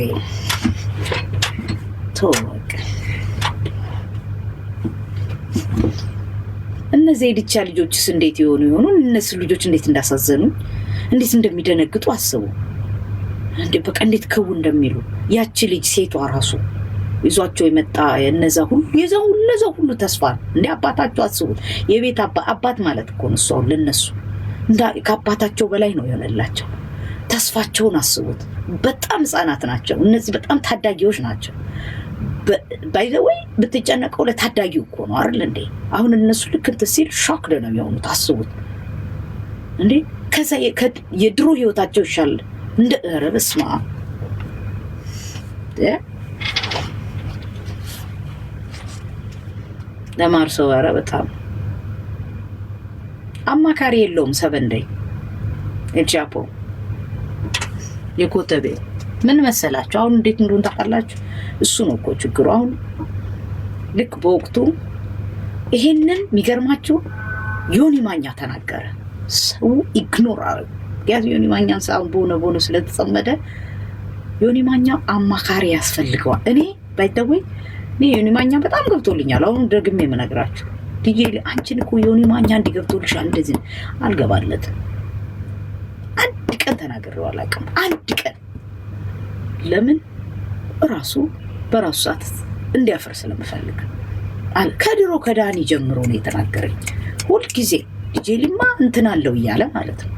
ተወቀ እነዚህ ልጅ ልጆችስ እንዴት ይሆኑ እነሱ ልጆች እንዴት እንዳሳዘኑ እንዴት እንደሚደነግጡ አስቡ እንዴ በቃ እንዴት ከው እንደሚሉ ያቺ ልጅ ሴቷ ራሱ ይዟቸው የመጣ እነዛ ሁሉ ተስፋ እንዴ አባታቸው አስቡት የቤት አባት ማለት እኮ ነው ሰው ለነሱ እንዳ ከአባታቸው በላይ ነው የሆነላቸው ተስፋቸውን አስቡት በጣም ህፃናት ናቸው እነዚህ በጣም ታዳጊዎች ናቸው ባይ ዘ ወይ በተጨነቀው ለታዳጊው እኮ ነው አይደል እንዴ አሁን እነሱ ልክ እንት ሲል ሾክ ነው የሚሆኑት አስቡት እንዴ ከዛ የድሮ ህይወታቸው ይሻላል እንደ ረበስማ ለማርሰው ኧረ በጣም አማካሪ የለውም። ሰበንደይ እጃፖ የኮተቤ ምን መሰላችሁ አሁን እንዴት እንደሆነ ታውቃላችሁ? እሱ ነው እኮ ችግሩ። አሁን ልክ በወቅቱ ይሄንን የሚገርማችሁ ዮኒ ማኛ ተናገረ፣ ሰው ኢግኖር አረገ። ያዝ ዮኒ ማኛን ሳውን ቦነ ስለተጸመደ ዮኒ ማኛ አማካሪ ያስፈልገዋል። እኔ ባይተወይ ዮኒ ማኛ በጣም ገብቶልኛል። አሁን ደግሜ የምነግራችሁ ዲጄ አንቺን እኮ ዮኒ ማኛ እንዲገብቶልሻል እንደዚህ አልገባለትም። አንድ ቀን ተናግሬው አላውቅም። አንድ ቀን ለምን ራሱ በራሱ ሰዓት እንዲያፈር ስለምፈልግ ከድሮ ከዳኒ ጀምሮ ነው የተናገረኝ። ሁሉ ጊዜ ዲጄ ሊማ እንትን አለው እያለ ማለት ነው።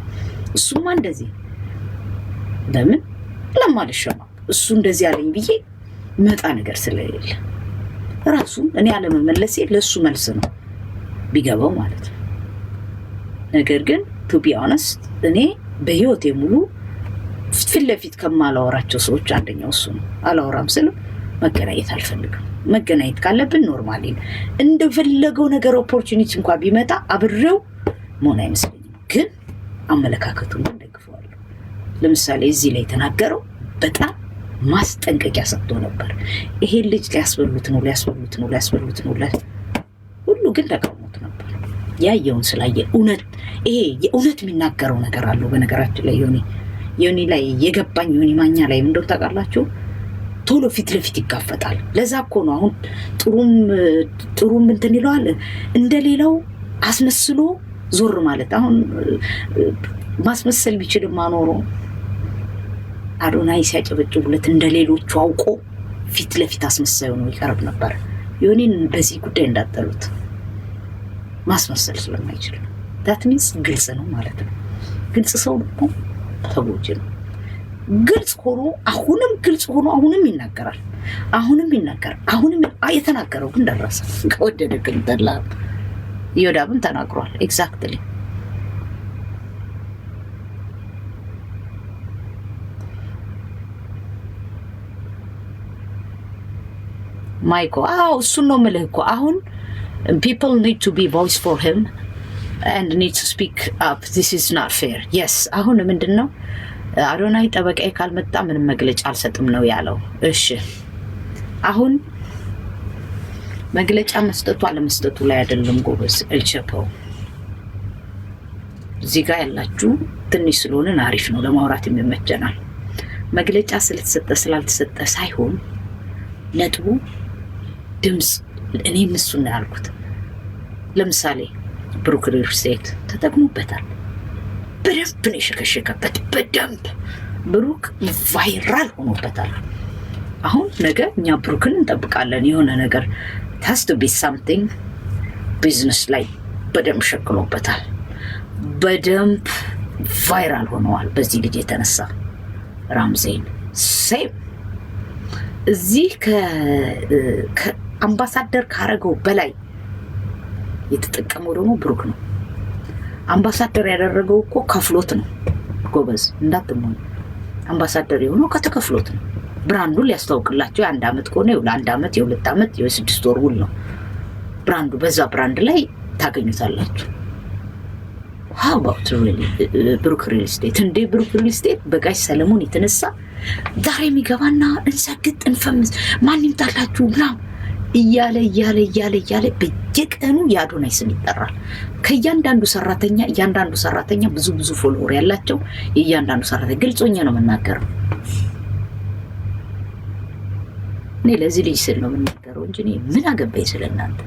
እሱማ እንደዚህ ለምን ለማልሸማ እሱ እንደዚህ ያለኝ ብዬ መጣ ነገር ስለሌለ ራሱ እኔ አለመመለሴ ለሱ መልስ ነው ቢገባው ማለት ነው። ነገር ግን ቱ ቢ ኦነስት እኔ በህይወቴ ሙሉ ፊት ለፊት ከማላወራቸው ሰዎች አንደኛው እሱ ነው። አላወራም ስለ መገናኘት አልፈልግም። መገናኘት ካለብን ኖርማሊ እንደፈለገው ነገር ኦፖርቹኒቲ እንኳን ቢመጣ አብሬው መሆን አይመስለኝም። ግን አመለካከቱን እንደግፈዋለሁ። ለምሳሌ እዚህ ላይ ተናገረው በጣም ማስጠንቀቂያ ሰጥቶ ነበር። ይሄ ልጅ ሊያስበሉት ነው ሁሉ ግን ተቃውሞት ነበር። ያየውን ስላየ እውነት ይሄ የእውነት የሚናገረው ነገር አለው። በነገራችን ላይ ዮኒ ላይ የገባኝ ዮኒ ማኛ ላይ እንደው ታውቃላችሁ ቶሎ ፊት ለፊት ይጋፈጣል። ለዛ እኮ ነው አሁን ጥሩም እንትን ይለዋል እንደሌላው አስመስሎ ዞር ማለት። አሁን ማስመሰል ቢችል ማኖሮ አዶናይ ሲያጨበጭቡለት እንደሌሎቹ አውቆ ፊት ለፊት አስመሳዩ ነው ይቀርብ ነበር። ዮኒን በዚህ ጉዳይ እንዳጠሉት ማስመሰል ስለማይችል ነው። that means ግልጽ ነው ማለት ነው። ግልጽ ሰው ነው ተጎጂ ነው። ግልጽ ሆኖ አሁንም ይናገራል። አሁንም የተናገረው ግን ደረሰ። ከወደደ ግን ተላ ይወዳብን ተናግሯል። ኤግዛክትሊ ማይኮ እሱን ነው የምልህ እኮ አሁን people need to be voice for him and need to speak up. This is not fair. Yes አሁን ምንድነው አዶናይ ጠበቃዬ ካልመጣ ምንም መግለጫ አልሰጥም ነው ያለው። እሺ አሁን መግለጫ መስጠቱ አለመስጠቱ ላይ አይደለም ጎበዝ እልቸፈው። እዚህ ጋር ያላችሁ ትንሽ ስለሆነ አሪፍ ነው ለማውራት የሚመቸናል። መግለጫ ስለተሰጠ ስላልተሰጠ ሳይሆን ነጥቡ ድምጽ እኔ ምሱን ያልኩት ለምሳሌ ብሩክ ሪል ስቴት ተጠቅሞበታል። በደንብ ነው የሸከሸከበት። በደንብ ብሩክ ቫይራል ሆኖበታል። አሁን ነገ እኛ ብሩክን እንጠብቃለን። የሆነ ነገር has to be something ቢዝነስ ላይ በደንብ ሸክሎበታል። በደንብ ቫይራል ሆነዋል በዚህ ልጅ የተነሳ ራምዜን ሴም እዚህ ከአምባሳደር ካረገው በላይ የተጠቀመው ደግሞ ብሩክ ነው። አምባሳደር ያደረገው እኮ ከፍሎት ነው ጎበዝ እንዳትሞኝ። አምባሳደር የሆነው ከተከፍሎት ነው። ብራንዱን ሊያስተዋውቅላቸው የአንድ አመት ከሆነ የአንድ አመት የሁለት አመት የስድስት ወር ውል ነው ብራንዱ። በዛ ብራንድ ላይ ታገኙታላችሁ። how about really ብሩክ ሪል ስቴት እንደ ብሩክ ሪል ስቴት በጋሽ ሰለሞን የተነሳ ዛሬ የሚገባና እንሰግጥ እንፈምስ ማን ይምጣላችሁ ብላ እያለ በየቀኑ የአዶናይ ስም ይጠራል። ከእያንዳንዱ ሰራተኛ ብዙ ፎሎወር ያላቸው የእያንዳንዱ ሰራተኛ ግልጾኛ ነው የምናገረው። እኔ ለዚህ ልጅ ስል ነው የምናገረው እንጂ እኔ ምን አገባኝ ስለእናንተ።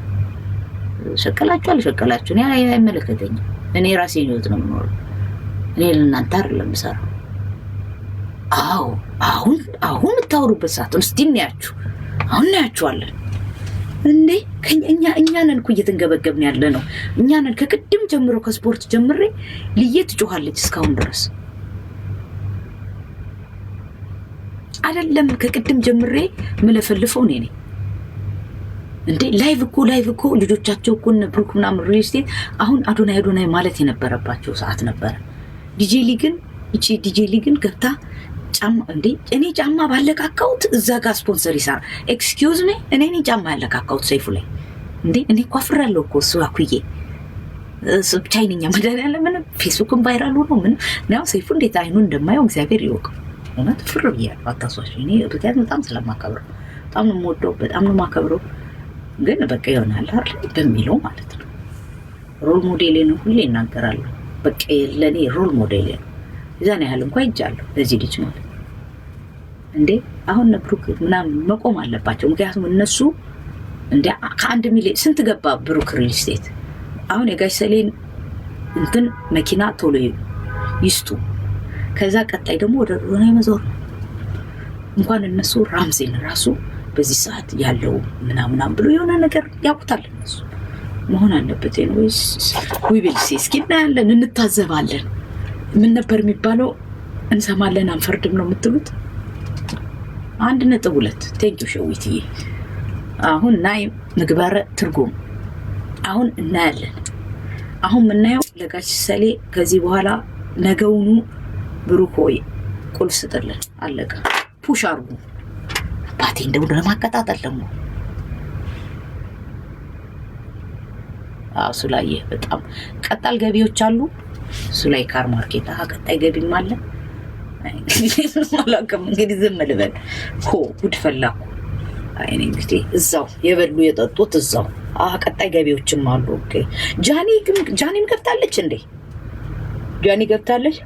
ሸቀላችሁ አልሸቀላችሁ እኔ አይመለከተኝም። እኔ ራሴን ህይወት ነው የምኖረው። እኔ ለእናንተ አይደለም የምሰራው። አሁን የምታወሩበት ሰዓት ውስጥ እናያችሁ። አሁን እናያችኋለን እንዴ እኛ ነን እኮ እየተንገበገብን ያለ ነው። እኛ ነን ከቅድም ጀምሮ ከስፖርት ጀምሬ ልየት ጮሃለች እስካሁን ድረስ አይደለም። ከቅድም ጀምሬ ምለፈልፈው እኔ ነኝ እንዴ። ላይቭ እኮ ልጆቻቸው እኮ ብሩክ ምናምን ሪል ስቴት አሁን አዶናይ ማለት የነበረባቸው ሰዓት ነበር። ዲጄሊ ግን እቺ ዲጄሊ ግን ገብታ ጫማ እንዴ እኔ ጫማ ባለካካውት እዛ ጋር ስፖንሰር ይሳር ኤክስኪውዝ ሚ እኔ ጫማ ያለካካውት ሰይፉ ላይ እንዴ እኔ ኳፍራለሁ እኮ እሱ አኩዬ ቻይንኛ መዳን ምን ፌስቡክን ቫይራል ሆኖ ምን ነው ሰይፉ እንዴት አይኑን እንደማየው እግዚአብሔር ይወቅ። እውነት ፍር ብያለሁ። አታሷሽ እኔ በጣም ስለማከብረው በጣም ነው የምወደው በጣም ነው የማከብረው። ግን በቃ ይሆናል አይደል በሚለው ማለት ነው። ሮል ሞዴሌ ነው ሁሌ እናገራለሁ። በቃ ለኔ ሮል ሞዴሌ ነው። እዛኔ ያህል እንኳን ይጃለሁ ለዚህ ልጅ ማለት እንዴ አሁን ብሩክ ምናምን መቆም አለባቸው። ምክንያቱም እነሱ እንዴ ከ1 ሚሊዮን ስንት ገባ ብሩክ ሪል ስቴት አሁን የጋሽ ሰሌን እንትን መኪና ቶሎ ይስጡ። ከዛ ቀጣይ ደግሞ ወደ ሮና መዞር እንኳን እነሱ ራምዜን ራሱ በዚህ ሰዓት ያለው ምናምን ብሎ የሆነ ነገር ያውቁታል እነሱ መሆን አለበት ወይስ ዊልሲ እስኪና ያለን እንታዘባለን። ምን ነበር የሚባለው እንሰማለን አንፈርድም ነው የምትሉት 1.2 ቴንክ ዩ ሸዊቲ አሁን ናይ ምግባረ ትርጉም አሁን እናያለን። አሁን ምናየው ለጋሽ ሰሌ ከዚህ በኋላ ነገውኑ ብሩክ ሆይ ቁልፍ ስጥልን አለቀ። ፑሽ አርጉ አባቴ እንደው ለማቀጣጣል ደግሞ ሱላዬ በጣም ቀጣል ገቢዎች አሉ። ሱላይ ካር ማርኬት ቀጣይ ገቢም አለ። እንግዲህ ዝም ልበል ሆ ጉድ ፈላኩ። አይኔ እንግዲህ እዛው የበሉ የጠጡት እዛው ቀጣይ ገቢዎችም አሉ። ኦኬ ጃኒም ገብታለች እንዴ? ጃኒ ገብታለች።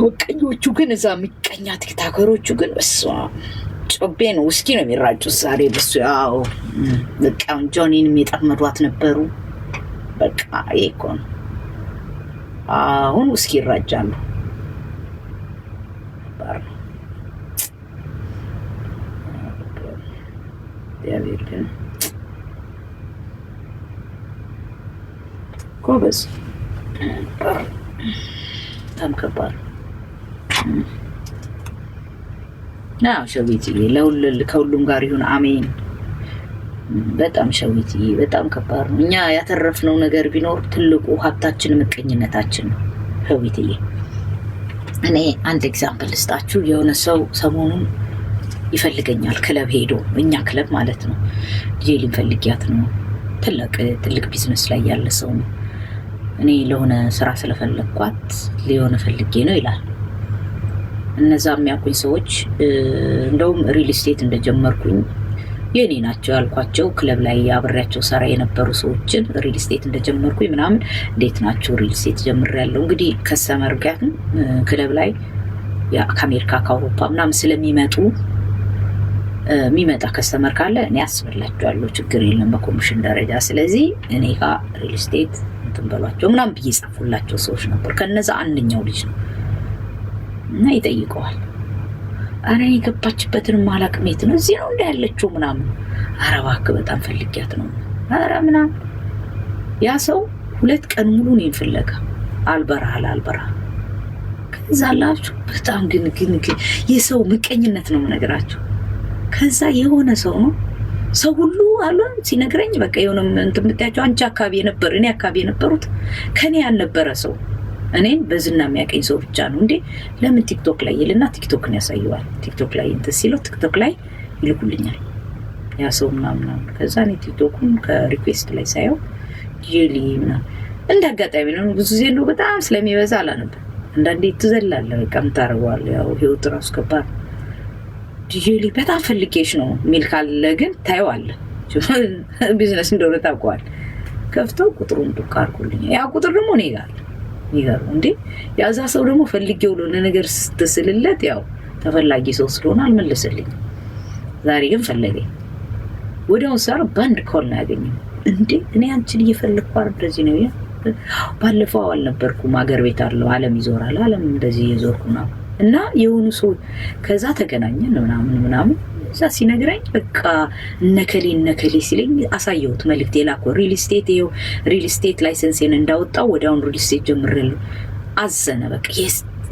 ወቀኞቹ ግን እዛ የሚቀኛ ቲክታከሮቹ ግን እሷ ጮቤ ነው ውስኪ ነው የሚራጩት ዛሬ በሱ ያው በቃ ጆኒንም የጠመዷት ነበሩ። በቃ ይሄ ነው አሁን ውስኪ ይራጫሉ። ያቤልን ኮበስ በጣም ከባድ ነው። ሸዊቲ ከሁሉም ጋር ይሁን አሜን። በጣም ሸዊቲ በጣም ከባድ ነው። እኛ ያተረፍነው ነገር ቢኖር ትልቁ ሀብታችን ምቀኝነታችን ነው። ሸዊቲ እኔ አንድ ኤግዛምፕል ልስጣችሁ። የሆነ ሰው ሰሞኑን ይፈልገኛል ክለብ ሄዶ እኛ ክለብ ማለት ነው ጄሊን ፈልጊያት ነው። ትልቅ ቢዝነስ ላይ ያለ ሰው ነው። እኔ ለሆነ ስራ ስለፈለኳት ሊሆነ ፈልጌ ነው ይላል። እነዛ የሚያውቁኝ ሰዎች እንደውም ሪል ስቴት እንደጀመርኩኝ የኔ ናቸው ያልኳቸው ክለብ ላይ አብሬያቸው ሰራ የነበሩ ሰዎችን ሪል ስቴት እንደጀመርኩኝ ምናምን እንዴት ናቸው ሪል ስቴት ጀምሬያለሁ። እንግዲህ ከስተመር ጋር ክለብ ላይ ከአሜሪካ ከአውሮፓ ምናምን ስለሚመጡ የሚመጣ ከስተመር ካለ እኔ አስበላቸዋለሁ፣ ችግር የለም በኮሚሽን ደረጃ። ስለዚህ እኔ ጋር ሪል ስቴት እንትን በሏቸው ምናምን ብዬ ጻፉላቸው ሰዎች ነበር። ከነዛ አንደኛው ልጅ ነው እና ይጠይቀዋል። አረ የገባችበትን ማላቅሜት ነው እዚህ ነው እንዳያለችው ምናምን። አረ እባክህ በጣም ፈልጊያት ነው። አረ ምናምን ያ ሰው 2 ቀን ሙሉ ነው ፍለጋ አልበራ ከዛ ላችሁ በጣም ግን የሰው ምቀኝነት ነው ነገራችሁ። ከዛ የሆነ ሰው ነው ሰው ሁሉ አሉ ሲነግረኝ በቃ የሆነ እንትን ብታያቸው አንቺ አካባቢ የነበር እኔ አካባቢ የነበሩት ከኔ ያልነበረ ሰው እኔን በዝና የሚያቀኝ ሰው ብቻ ነው እንዴ ለምን ቲክቶክ ላይ ይልና ቲክቶክን ያሳየዋል። ቲክቶክ ላይ እንትን ሲለው ቲክቶክ ላይ ይልኩልኛል ያ ሰው ምናምን። ከዛ እኔ ቲክቶኩን ከሪኩዌስት ላይ ሳየው ጄሊና እንዳጋጣሚ ነው ብዙ ጊዜ ነው በጣም ስለሚበዛ አላነብም። አንዳንዴ ትዘላለህ በቃ ምታረዋለህ። ያው ህይወት ራሱ ከባድ ጄሊ በጣም ፈልጌሽ ነው ሚል ካለ ግን ታየዋለህ። ቢዝነስ እንደሆነ ታውቀዋል። ከፍተው ቁጥሩን ዱቃርኩልኝ ያ ቁጥር ደግሞ እኔ ጋር ይገርም እንዴ ያዛ ሰው ደግሞ ፈልጌው ለነገር ስትስልለት ያው ተፈላጊ ሰው ስለሆነ አልመለሰልኝ። ዛሬ ግን ፈለገኝ። ወዲያው ሰር ባንድ ኮል ነው ያገኘው። እንዴ እኔ አንቺን እየፈለኩ እንደዚህ ነው ባለፈው አልነበርኩም አገር ቤት አለው ዓለም ይዞራል ዓለም እንደዚህ ይዞርኩ ነው እና የሆኑ ሰው ከዛ ተገናኘን ምናምን እዛ ሲነግረኝ በቃ ነከሌ ሲለኝ አሳየሁት መልእክት የላከው ሪል ስቴት ላይሰንስን እንዳወጣው ወዲያውን ሪል ስቴት ጀምሬያለሁ። አዘነ በቃ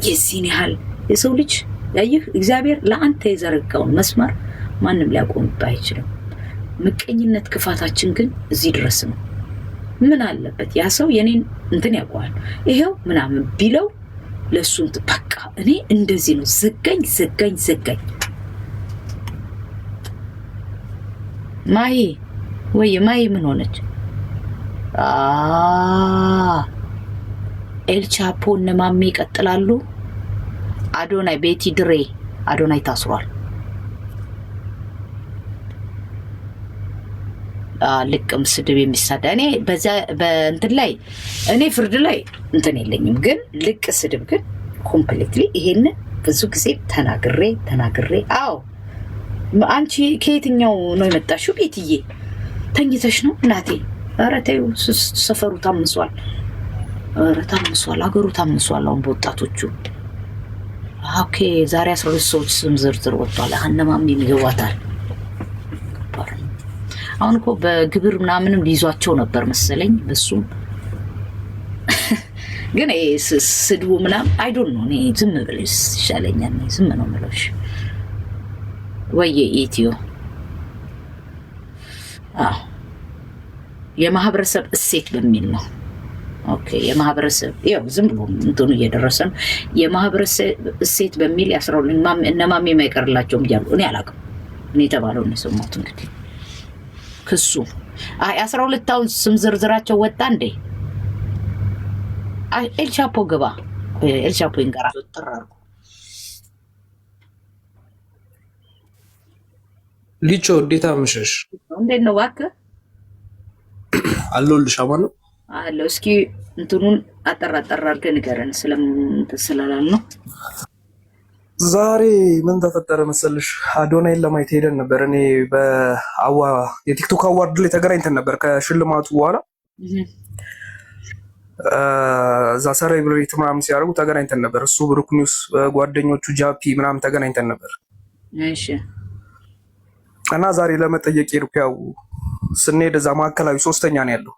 የዚህን ያህል የሰው ልጅ ያየህ እግዚአብሔር ለአንተ የዘረጋውን መስመር ማንም ሊያቆምብህ አይችልም። ምቀኝነት ክፋታችን ግን እዚህ ድረስ ነው። ምን አለበት ያ ሰው የኔን እንትን ያውቀዋል ይሄው ምናምን ቢለው ለሱን በቃ እኔ እንደዚህ ነው ዘጋኝ ማይ ወይ ማይ ምን ሆነች ኤልቻፖ እነ ማሜ ይቀጥላሉ አዶናይ ቤቲ ድሬ አዶናይ ታስሯል ልቅም ስድብ የሚሳዳ እኔ በዛ በእንትን ላይ እኔ ፍርድ ላይ እንትን የለኝም ግን ልቅ ስድብ ግን ኮምፕሊትሊ ይሄን ብዙ ጊዜ ተናግሬ አዎ አንቺ ከየትኛው ነው የመጣሽው ቤትዬ ተኝተሽ ነው እናቴ ኧረ ተይው ሰፈሩ ታምሷል አገሩ ታምሷል አሁን በወጣቶቹ ኦኬ ዛሬ 12 ሰዎች ስም ዝርዝር ወጥቷል አነማም ይገባታል አሁን እኮ በግብር ምናምንም ሊይዟቸው ነበር መሰለኝ በሱም ግን ስድቡ ምናምን አይ ዶንት ኖ እኔ ዝም ብለሽ ይሻለኛል ዝም ነው የምለውሽ ወይ ኢትዮ የማህበረሰብ እሴት በሚል ነው ኦኬ የማህበረሰብ ያው ዝም ብሎ እንትኑ እየደረሰን የማህበረሰብ እሴት በሚል ያስራውልኝ እነማም የማይቀርላቸውም ይያሉ እኔ አላውቅም እኔ ተባለው ነው ሰማሁት እንግዲህ ክሱ 12 ታውን ስም ዝርዝራቸው ወጣ እንዴ ኤልቻፖ ገባ ኤልቻፖ ይንገራ ተጠራሩ ሊቾ እንዴት አመሸሽ እንዴት ነው እባክህ አለሁልሽ አማን ነው አለው እስኪ እንትኑን አጠራጠራርገ ንገረን ስለላል ነው ዛሬ ምን ተፈጠረ መሰለሽ አዶናይን ለማየት ሄደን ነበር እኔ የቲክቶክ አዋርድ ላይ ተገናኝተን ነበር ከሽልማቱ በኋላ እዛ ሰሬብሬት ምናምን ሲያደርጉ ተገናኝተን ነበር እሱ ብሩክ ኒውስ ጓደኞቹ ጃፒ ምናምን ተገናኝተን ነበር እሺ እና ዛሬ ለመጠየቅ ያው ስንሄድ እዛ ማዕከላዊ ሶስተኛ ነው ያለው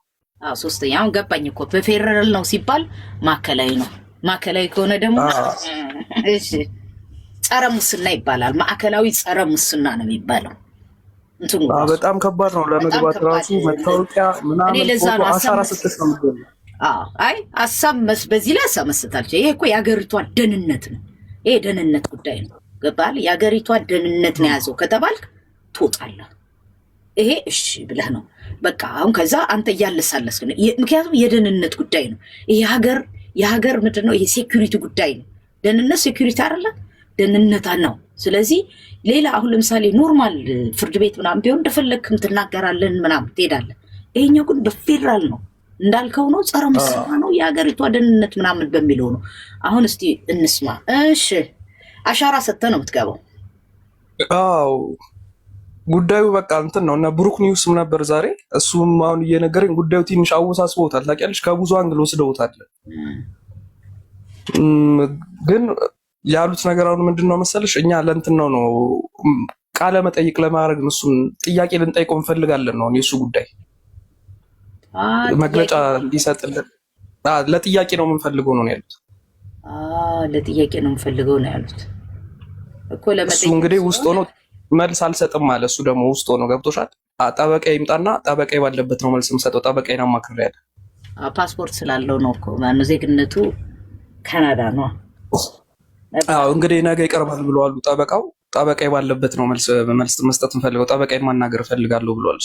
ሶስተኛ አሁን ገባኝ እኮ በፌደራል ነው ሲባል ማዕከላዊ ነው ማዕከላዊ ከሆነ ደግሞ እሺ ጸረ ሙስና ይባላል ማዕከላዊ ጸረ ሙስና ነው የሚባለው እንትኑ በጣም ከባድ ነው ለመግባት ራሱ መታወቂያ ምናምን ፎቶ አሻራ ስትስ ነው የሚገኘው አይ አሳመስ በዚህ ላይ አሳመስታለች ይሄ እኮ የሀገሪቷ ደህንነት ነው ይሄ ደህንነት ጉዳይ ነው ገባል የሀገሪቷ ደህንነት ነው ያዘው ከተባልክ ትወጣለህ ይሄ እሺ ብለህ ነው በቃ አሁን ከዛ አንተ ያለሳለስ ነው ምክንያቱም የደህንነት ጉዳይ ነው ይሄ የሀገር ምንድነው ይሄ ሴኩሪቲ ጉዳይ ነው ደህንነት ሴኩሪቲ አይደለ ደህንነት ነው ስለዚህ ሌላ አሁን ለምሳሌ ኖርማል ፍርድ ቤት ምናምን ቢሆን እንደፈለክም ትናገራለን ምናምን ትሄዳለህ ይሄኛው ግን በፌደራል ነው እንዳልከው ነው ጸረ ሙስና ነው የሀገሪቷ ደህንነት ምናምን በሚለው ነው አሁን እስቲ እንስማ እሺ አሻራ ሰጥተህ ነው የምትገባው አዎ ጉዳዩ በቃ እንትን ነው እና ብሩክ ኒውስም ነበር ዛሬ እሱም አሁን እየነገረኝ ጉዳዩ ትንሽ አወሳስበውታል ታውቂያለሽ ከብዙ አንግል ወስደውታል ግን ያሉት ነገር አሁን ምንድነው መሰለሽ እኛ ለእንትን ነው ቃለ መጠይቅ ለማድረግ ነው እሱን ጥያቄ ልንጠይቀው እንፈልጋለን ነው የሱ ጉዳይ መግለጫ እንዲሰጥልን ለጥያቄ ነው የምንፈልገው ነው ያሉት ለጥያቄ ነው የምንፈልገው ነው ያሉት እኮ ለመጠይቅ እሱ እንግዲህ ውስጥ ሆኖ መልስ አልሰጥም አለ እሱ ደግሞ ውስጥ ሆኖ ገብቶሻል ጠበቃ ይምጣና ጠበቃ ባለበት ነው መልስ የምሰጠው ጠበቃዬን አማክሬ ያለ ፓስፖርት ስላለው ነው እኮ ማነው ዜግነቱ ካናዳ ነው እንግዲህ ነገ ይቀርባል ብለዋል ጠበቃው ጠበቃዬ ባለበት ነው መልስ መስጠት እንፈልገው ጠበቃዬን ማናገር እፈልጋለሁ ብለዋል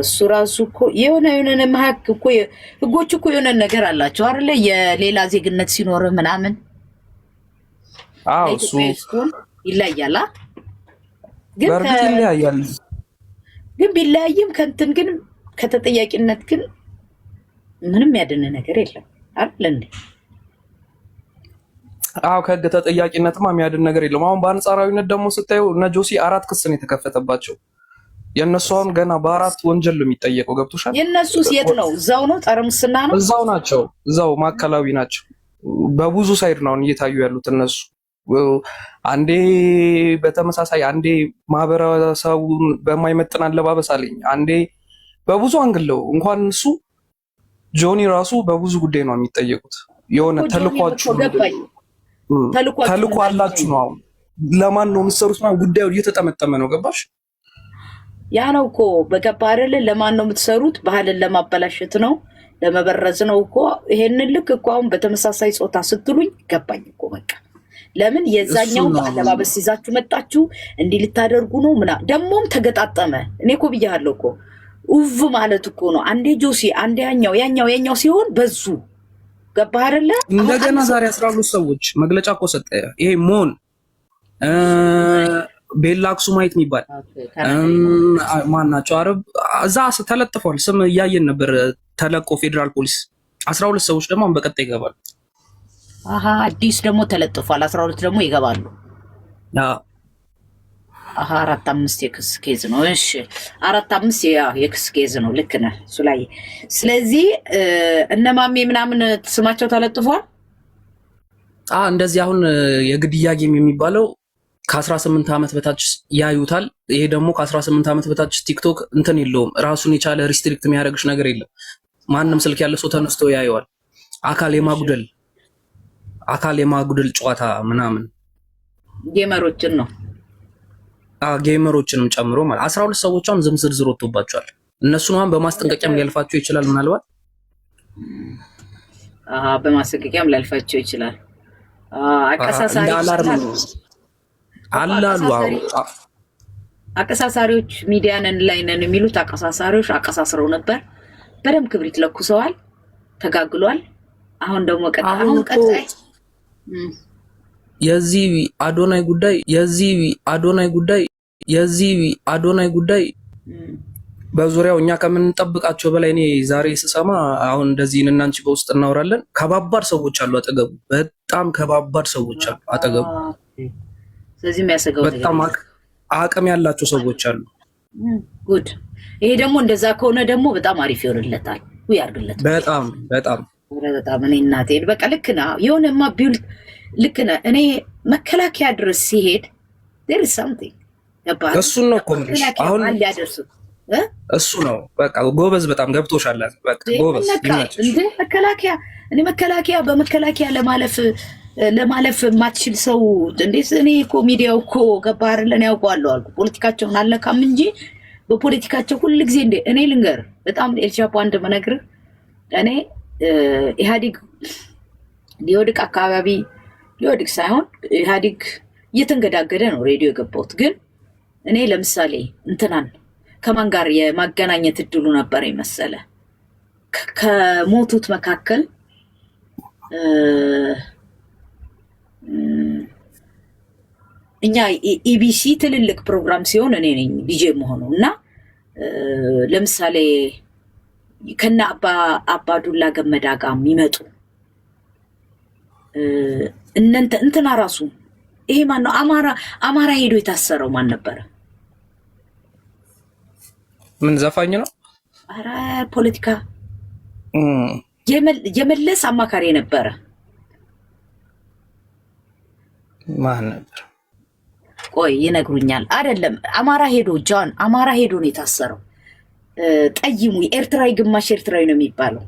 እሱ ራሱ እኮ የሆነ ማህክ እኮ ህጎች እኮ የሆነ ነገር አላቸው አይደለ የሌላ ዜግነት ሲኖር ምናምን እሱ ይለያያል ግን በርግጥ ይለያያል ግን ቢለያይም ከእንትን ግን ከተጠያቂነት ግን ምንም ያደነ ነገር የለም አይደል እንዴ ከህግ ተጠያቂነትማ የሚያድን ነገር የለም አሁን በአንጻራዊነት ደግሞ ስታዩ እነ ጆሲ 4 ክስ ነው የተከፈተባቸው የነሱም ገና በ4 ወንጀል ነው የሚጠየቀው ገብቶሻል የነሱስ የት ነው እዛው ነው ጸረ ሙስና ነው እዛው ናቸው እዛው ማዕከላዊ ናቸው በብዙ ሳይድ ነው እየታዩ ያሉት እነሱ አንዴ በተመሳሳይ አንዴ ማህበረሰቡን በማይመጥን አለባበስ አለኝ አንዴ በብዙ አንግለው እንኳን እሱ ጆኒ ራሱ በብዙ ጉዳይ ነው የሚጠየቁት የሆነ ተልኳ አላችሁ ነው ለማን ነው የምትሰሩት ማለት ጉዳዩ እየተጠመጠመ ነው ገባሽ ያ ነው እኮ በገባ አይደለ? ለማን ነው የምትሰሩት? ባህልን ለማበላሸት ነው፣ ለመበረዝ ነው እኮ። ይሄንን ልክ እኮ አሁን በተመሳሳይ ጾታ ስትሉኝ ገባኝ እኮ በቃ። ለምን የዛኛው አለባበስ ይዛችሁ መጣችሁ? እንዲህ ልታደርጉ ነው ምና ደግሞም ተገጣጠመ። እኔ እኮ ብያለሁ እኮ ኡቭ ማለት እኮ ነው። አንዴ ጆሲ አንዴ ያኛው ሲሆን በዙ ገባ አይደለ? እንደገና ዛሬ 12 ሰዎች መግለጫ እኮ ሰጠ። ይሄ ሞን ቤላ አክሱማይት የሚባል ማናቸው አረብ እዛ ተለጥፏል። ስም እያየን ነበር ተለቆ ፌዴራል ፖሊስ 12 ሰዎች ደግሞ በቀጣይ ይገባሉ። አዲስ ደግሞ ተለጥፏል። 12 ደግሞ ይገባሉ። 4-5 የክስ ኬዝ ነው። እሺ 4-5 የክስ ኬዝ ነው። ልክ ነህ እሱ ላይ። ስለዚህ እነማሜ ምናምን ስማቸው ተለጥፏል። እንደዚህ አሁን የግድያ ጌም የሚባለው ከ18 ዓመት በታች ያዩታል። ይሄ ደግሞ ከ18 ዓመት በታች ቲክቶክ እንትን የለውም፣ ራሱን የቻለ ሪስትሪክት የሚያደርግሽ ነገር የለም። ማንም ስልክ ያለ ሰው ተነስቶ ያየዋል። አካል የማጉደል ጨዋታ ምናምን ጌመሮችን ነው ጌመሮችንም ጨምሮ ማለት 12 ሰዎች አሁን ዝርዝር ወጥቶባቸዋል። እነሱን አሁን በማስጠንቀቂያም ሊያልፋቸው ይችላል። ምናልባት በማስጠንቀቂያም ሊያልፋቸው ይችላል። አቀሳሳሪዎች ሚዲያንን ላይ ነን የሚሉት አቀሳሳሪዎች አቀሳስረው ነበር። በደም ክብሪት ለኩሰዋል፣ ተጋግሏል። አሁን ደግሞ ቀጣይ የዚህ አዶናይ ጉዳይ በዙሪያው እኛ ከምንጠብቃቸው በላይ እኔ ዛሬ ስሰማ አሁን እንደዚህ እናንቺ በውስጥ እናወራለን። ከባባድ ሰዎች አሉ አጠገቡ፣ በጣም ከባባድ ሰዎች አሉ አጠገቡ። ስለዚህ የሚያሰጋው በጣም አቅም ያላቸው ሰዎች አሉ። ጉድ። ይሄ ደግሞ እንደዛ ከሆነ ደግሞ በጣም አሪፍ ይሆንለታል። ያርግለት። በጣም እኔ እናቴ በቃ ልክ ነህ። የሆነማ ቢውል ልክ ነህ። እኔ መከላከያ ድረስ ሲሄድ there is something ያባል እሱን ነው ኮምፕሊሽ አሁን ሊያደርሱ እሱ ነው በቃ ጎበዝ። በጣም ገብቶሻል። በቃ ጎበዝ እንደ መከላከያ በመከላከያ ለማለፍ ማትችል ሰው እንዴት? እኔ እኮ ሚዲያው እኮ ገባህ አይደል? ያውቀዋለሁ አልኩ። ፖለቲካቸውን አለካም እንጂ በፖለቲካቸው ሁሉ ጊዜ እንደ እኔ ልንገር በጣም ኤልሻፖ አንድ መነግር እኔ ኢህአዲግ ሊወድቅ አካባቢ ሊወድቅ ሳይሆን ኢህአዲግ እየተንገዳገደ ነው ሬዲዮ የገባሁት። ግን እኔ ለምሳሌ እንትናን ከማን ጋር የማገናኘት እድሉ ነበር የመሰለ ከሞቱት መካከል እኛ ኢቢሲ ትልልቅ ፕሮግራም ሲሆን እኔ ነኝ ዲጄ መሆኑ እና ለምሳሌ ከና አባዱላ ገመዳ ጋር የሚመጡ እንትና ራሱ ይሄ ማን ነው? አማራ ሄዶ የታሰረው ማን ነበረ? ምን ዘፋኝ ነው? ኧረ ፖለቲካ የመለስ አማካሪ ነበረ። ማን ነበር? ቆይ ይነግሩኛል። አይደለም አማራ ሄዶ ነው የታሰረው። ጠይሙ ኤርትራዊ ግማሽ ኤርትራዊ ነው የሚባለው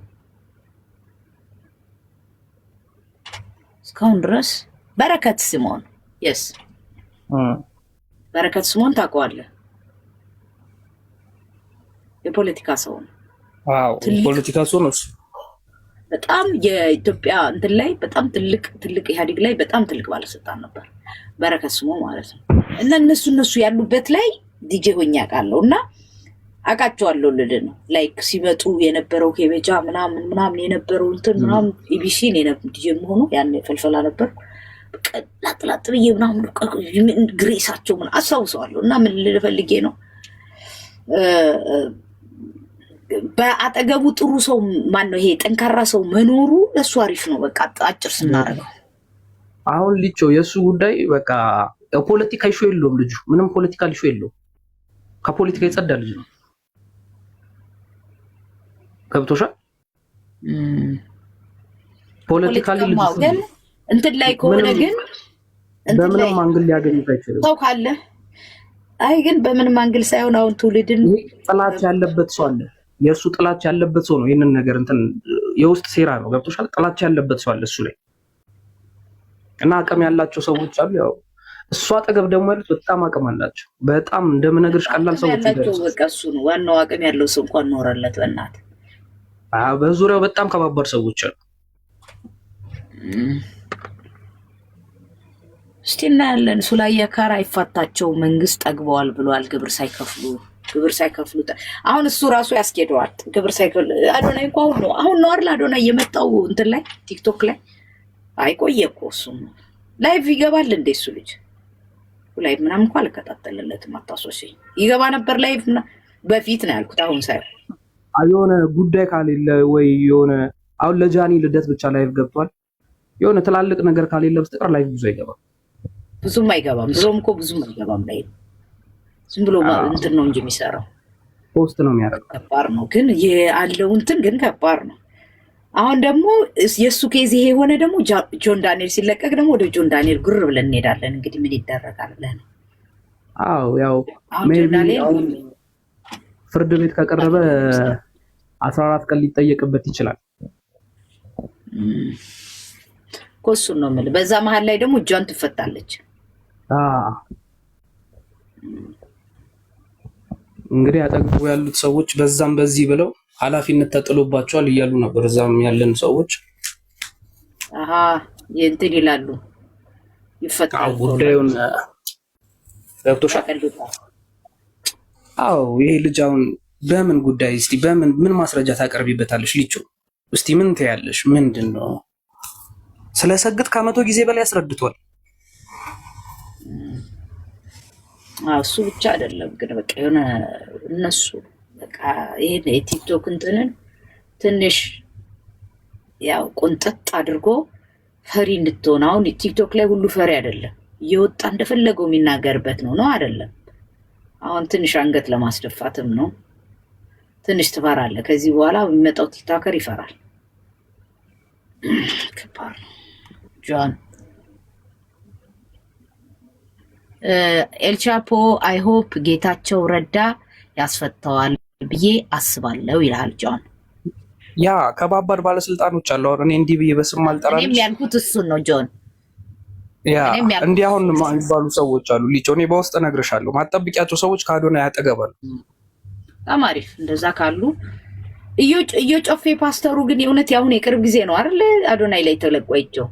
እስካሁን ድረስ። በረከት ስምኦን የስ በረከት ስምኦን ታውቀዋለህ? የፖለቲካ ሰው ነው። ዋው ፖለቲካ ሰው ነው። በጣም የኢትዮጵያ እንትን ላይ በጣም ትልቅ ኢህአዴግ ላይ በጣም ትልቅ ባለስልጣን ነበር በረከት ስምኦን ማለት ነው። እና እነሱ ያሉበት ላይ ዲጄ ሆኜ አውቃለሁ እና አውቃቸዋለሁ። ልልህ ነው ላይክ ሲመጡ የነበረው ኬቤጃ ምናምን የነበረው እንትን ምናምን ኢቢሲ ነው ዲጄ መሆኑ ያን ፈልፈላ ነበር። ላጥላጥ ብዬ ምናምን ግሬሳቸው ምን አስታውሰዋለሁ። እና ምን ልልህ ፈልጌ ነው በአጠገቡ ጥሩ ሰው ማን ነው? ይሄ ጠንካራ ሰው መኖሩ ለሱ አሪፍ ነው። በቃ አጭር ስናደርገው አሁን ልጆ የሱ ጉዳይ በቃ ፖለቲካ ኢሹ የለውም። ልጁ ምንም ፖለቲካ ኢሹ የለውም። ከፖለቲካ የጸዳ ልጅ ነው። ከብቶሻል። ፖለቲካሊ ልጅ ግን እንትን ላይ ከሆነ ግን በምንም አንግል ሊያገኝ አይችልም። ሰው ካለ አይ ግን በምንም አንግል ሳይሆን አሁን ትውልድን ጥላቻ ያለበት ሰው አለ። የእሱ ጥላቻ ያለበት ሰው ነው ይሄንን ነገር እንትን የውስጥ ሴራ ነው። ገብቶሻል። ጥላቻ ያለበት ሰው አለ እሱ ላይ እና አቅም ያላቸው ሰዎች አሉ። ያው እሷ አጠገብ ደግሞ ያሉት በጣም አቅም አላቸው። በጣም እንደምነግርሽ ቀላል ሰዎች ያላቸው በቃ እሱ ነው ዋናው አቅም ያለው ሰው እንኳን ኖረለት በእናትህ። በዙሪያው በጣም ከባባድ ሰዎች አሉ። እስቲ እናያለን። ሱላያ ካራ ይፋታቸው መንግስት ጠግበዋል ብሏል። ግብር ሳይከፍሉ አሁን እሱ ራሱ ያስኬደዋል። ግብር ሳይከፍሉ አዶናይ እኮ አሁን ነው አይደል? አዶናይ የመጣው እንትን ላይ ቲክቶክ ላይ አይቆየ እኮ እሱ ላይቭ ይገባል እንዴ? እሱ ልጅ ላይቭ ምናምን እንኳን አልከታተልለትም። አታሶሲ ይገባ ነበር ላይቭ በፊት ነው ያልኩት። አሁን ሳይሆን የሆነ ጉዳይ ካሌለ ወይ የሆነ አሁን ለጃኒ ልደት ብቻ ላይቭ ገብቷል። የሆነ ትላልቅ ነገር ካሌለ በስተቀር ላይቭ ብዙ አይገባም። ብዙም አይገባም። ብዙም አይገባም ላይ ዝም ብሎ እንትን ነው እንጂ የሚሰራው ፖስት ነው የሚያደርገው። ከባድ ነው ግን ያለው እንትን ግን ከባድ ነው። አሁን ደግሞ የእሱ ኬዝ ይሄ የሆነ ደግሞ ጆን ዳንኤል ሲለቀቅ ደግሞ ወደ ጆን ዳንኤል ጉር ብለን እንሄዳለን። እንግዲህ ምን ይደረጋል ብለህ ነው? አዎ ያው ፍርድ ቤት ከቀረበ 14 ቀን ሊጠየቅበት ይችላል እኮ እሱን ነው የምልህ። በዛ መሀል ላይ ደግሞ እጇን ትፈታለች። እንግዲህ አጠገቡ ያሉት ሰዎች በዛም በዚህ ብለው ኃላፊነት ተጥሎባቸዋል እያሉ ነበር። እዛም ያለን ሰዎች እንትን ይላሉ፣ ይፈታል ጉዳዩን ገብቶሻል። አዎ ይሄ ልጅ አሁን በምን ጉዳይ እስቲ ምን ማስረጃ ታቀርቢበታለሽ? ልጅ እስቲ ምን ትያለሽ? ምንድን ነው ስለሰግጥ ከመቶ ጊዜ በላይ ያስረድቷል። እሱ ብቻ አይደለም ግን በቃ የሆነ እነሱ በቃ ይሄን የቲክቶክ እንትንን ትንሽ ያው ቁንጥጥ አድርጎ ፈሪ እንድትሆን። አሁን ቲክቶክ ላይ ሁሉ ፈሪ አይደለም፣ እየወጣ እንደፈለገው የሚናገርበት ነው አይደለም። አሁን ትንሽ አንገት ለማስደፋትም ነው። ትንሽ ትፈራለህ። ከዚህ በኋላ የሚመጣው ቲክቶከር ይፈራል። ከባድ ነው። ጆን ኤልቻፖ አይ ሆፕ ጌታቸው ረዳ ያስፈታዋል ብዬ አስባለሁ ይላል ጆን። ያ ከባባድ ባለስልጣኖች አሉ። እኔ እንዲህ ብዬ በስም አልጠራም። እኔም ያልኩት እሱን ነው ጆን። ያ እንዲህ አሁን የሚባሉ ሰዎች አሉ። ሊጮ እኔ በውስጥ እነግርሻለሁ። ማጠብቂያቸው ሰዎች ከአዶናይ ያጠገባሉ። በጣም አሪፍ። እንደዛ ካሉ እየጮፌ ፓስተሩ ግን የእውነት ያሁን የቅርብ ጊዜ ነው አይደል? አዶናይ ላይ ተለቆይቸው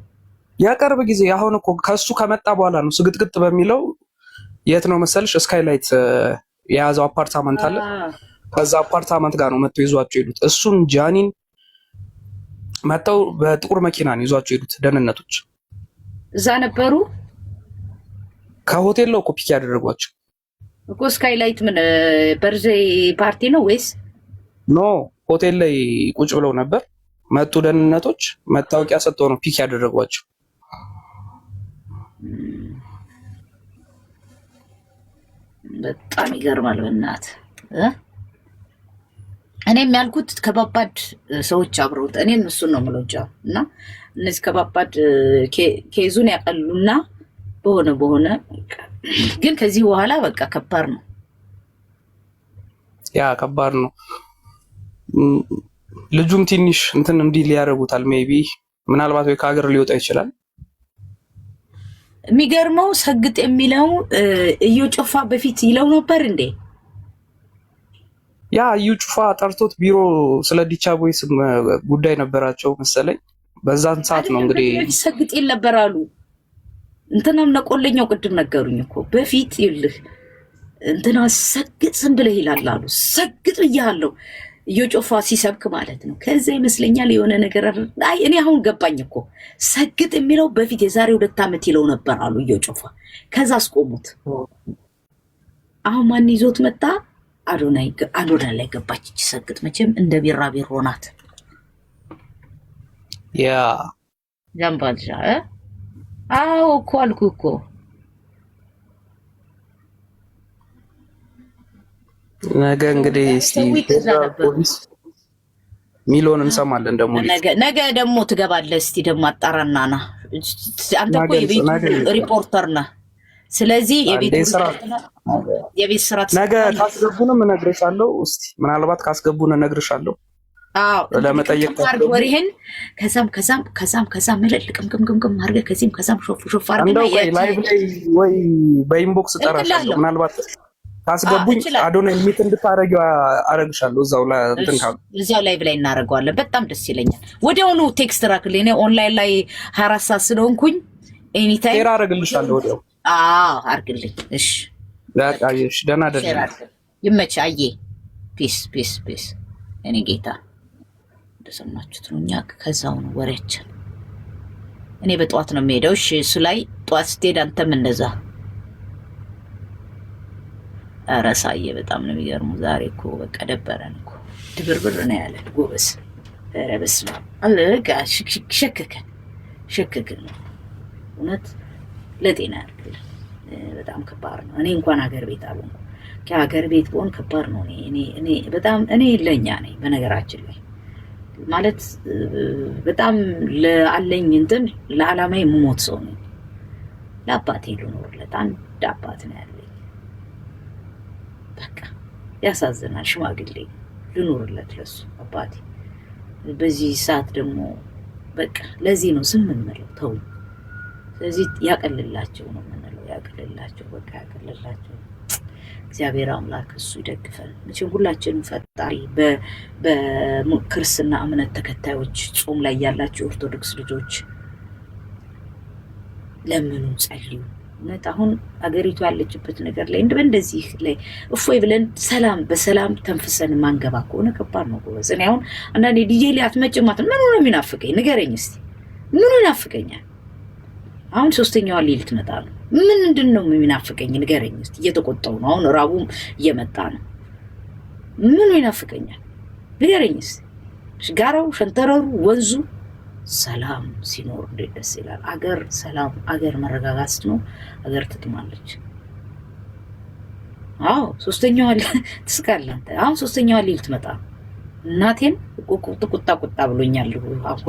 የቅርብ ጊዜ አሁን እኮ ከሱ ከመጣ በኋላ ነው ስግጥግጥ በሚለው። የት ነው መሰልሽ? ስካይላይት የያዘው አፓርታመንት አለ። ከዛ አፓርታመንት ጋር ነው መጥቶ ይዟቸው ሄዱት። እሱን ጃኒን መጥተው በጥቁር መኪና ነው ይዟቸው ሄዱት ደህንነቶች። እዛ ነበሩ። ከሆቴል ነው እኮ ፒክ ያደረጓቸው እኮ። ስካይላይት ምን በርዜ ፓርቲ ነው ወይስ? ኖ ሆቴል ላይ ቁጭ ብለው ነበር። መጡ ደህንነቶች፣ መታወቂያ ሰጥተው ነው ፒክ ያደረጓቸው። በጣም ይገርማል። በእናትህ እኔም ያልኩት ከባባድ ሰዎች አብረውት እኔም እሱን ነው የምለው እና እነዚህ ከባባድ ኬዙን ያቀሉና በሆነ ግን ከዚህ በኋላ በቃ ከባድ ነው። ያ ከባድ ነው። ልጁም ትንሽ እንትን እንዲህ ሊያደርጉታል። ሜቢ ምናልባት ወይ ከሀገር ሊወጣ ይችላል። የሚገርመው ሰግጥ የሚለው እየጮፋ በፊት ይለው ነበር እንዴ? ያ እየጮፋ ጠርቶት ቢሮ ስለ ዲቻ ቦይስ ጉዳይ ነበራቸው መሰለኝ። በዛን ሰዓት ነው እንግዲህ ሰግጥ ይል ነበር አሉ። እንትናም ነቆለኛው ቅድም ነገሩኝ እኮ በፊት ይልህ እንትና ሰግጥ ዝም ብለህ ይላል አሉ። ሰግጥ ብያለሁ እየጮፋ ሲሰብክ ማለት ነው። ከዛ ይመስለኛል የሆነ ነገር አይ እኔ አሁን ገባኝ እኮ ሰግጥ የሚለው በፊት የዛሬ 2 ዓመት ይለው ነበር አሉ እየጮፋ። ከዛ አስቆሙት። አሁን ማን ይዞት መጣ? አዶናይ ላይ ገባች እቺ ሰግጥ። መቼም እንደ ቢራቢሮ ናት። ያ ጃምባልሻ አዎ እኮ አልኩ እኮ። ነገ እንግዲህ እስቲ ፖሊስ ሚሊዮን እንሰማለን። ነገ ደግሞ ትገባለህ። እስቲ ደግሞ አጣራና ና። አንተ እኮ የቤቱ ሪፖርተር ነህ። ስለዚህ የቤት ስራ ነገ ካስገቡንም እነግርሻለሁ። እስቲ ምናልባት ካስገቡን እነግርሻለሁ። ለመጠየቅ ወሬህን ከዛም መለል ቅምቅምቅም አድርገህ ከዛም ሾፍ አድርገህ ላይቭ ላይ ወይ በኢንቦክስ እጠራሻለሁ። ምናልባት ካስገቡኝ አዶናይ ሚት እንድታረጊው አረግሻለሁ። እዛው ላይቭ ላይ እናደርገዋለን። በጣም ደስ ይለኛል። ወዲያውኑ ቴክስት ራክልኝ። እኔ ኦንላይን ላይ 24 ሰዓት ስለሆንኩኝ ኤኒ ታይም ሼር አረግልሻለሁ። ወዲያው አርግልኝ። እሺ ያቃየሽ ደህና ይመች። አዬ ፒስ እኔ ጌታ እንደሰማችሁት ነው። እኛ ከዛው ነው ወሬያችን። እኔ በጠዋት ነው የምሄደው። እሺ እሱ ላይ ጠዋት ስትሄድ አንተም እንደዛ። ኧረ ሳዬ በጣም ነው የሚገርመው። ዛሬ እኮ በቃ ደበረን እኮ ድብርብር ነው ያለን ጎበዝ። ኧረ በስመ አብ አለጋ ሸከከን ነው እውነት። ለጤና ያድርግልን። በጣም ከባድ ነው። እኔ እንኳን ሀገር ቤት አልሆንኩም። ከሀገር ቤት ብሆን ከባድ ነው። እኔ በጣም ለኛ ነኝ በነገራችን ላይ ማለት በጣም ለአለኝ እንትን ለዓላማዬ የምሞት ሰው ነኝ። ለአባቴ ልኖርለት አንድ አባት ነው ያለኝ። በቃ ያሳዝናል። ሽማግሌ ልኖርለት ለሱ አባቴ። በዚህ ሰዓት ደግሞ በቃ ለዚህ ነው ዝም የምንለው ተው። ስለዚህ ያቀልላቸው ነው የምንለው። ያቀልላቸው በቃ ያቀልላቸው። እግዚአብሔር አምላክ እሱ ይደግፈን። መቼም ሁላችንም ፈጣሪ በክርስትና እምነት ተከታዮች ጾም ላይ ያላችሁ ኦርቶዶክስ ልጆች ለምኑ፣ ጸልዩ። እውነት አሁን አገሪቱ ያለችበት ነገር ላይ እንደዚህ ላይ እፎይ ብለን በሰላም ተንፍሰን ማንገባ ከሆነ ከባድ ነው ጎበዝ። እኔ አሁን አንዳንዴ ዲጄ ላይ አትመጭም ምን ነው የሚናፍቀኝ? ንገረኝ እስቲ ምን ይናፍቀኛል? አሁን ሶስተኛዋ ሌሊት መጣ ነው። ምንድን ነው የሚናፍቀኝ? ንገረኝ እስቲ። እየተቆጣው ነው። አሁን ራቡም እየመጣ ነው። ምን ይናፍቀኛል? ንገረኝ እስቲ። ጋራው፣ ሸንተረሩ፣ ወንዙ ሰላም ሲኖር እንዴት ደስ ይላል። አገር ሰላም፣ አገር መረጋጋት ነው። አገር ትጥማለች። አዎ ሶስተኛዋ ትስቃለህ። አሁን ሶስተኛዋ ሌሊት መጣ። እናቴን ቁጣ ብሎኛል። አሁን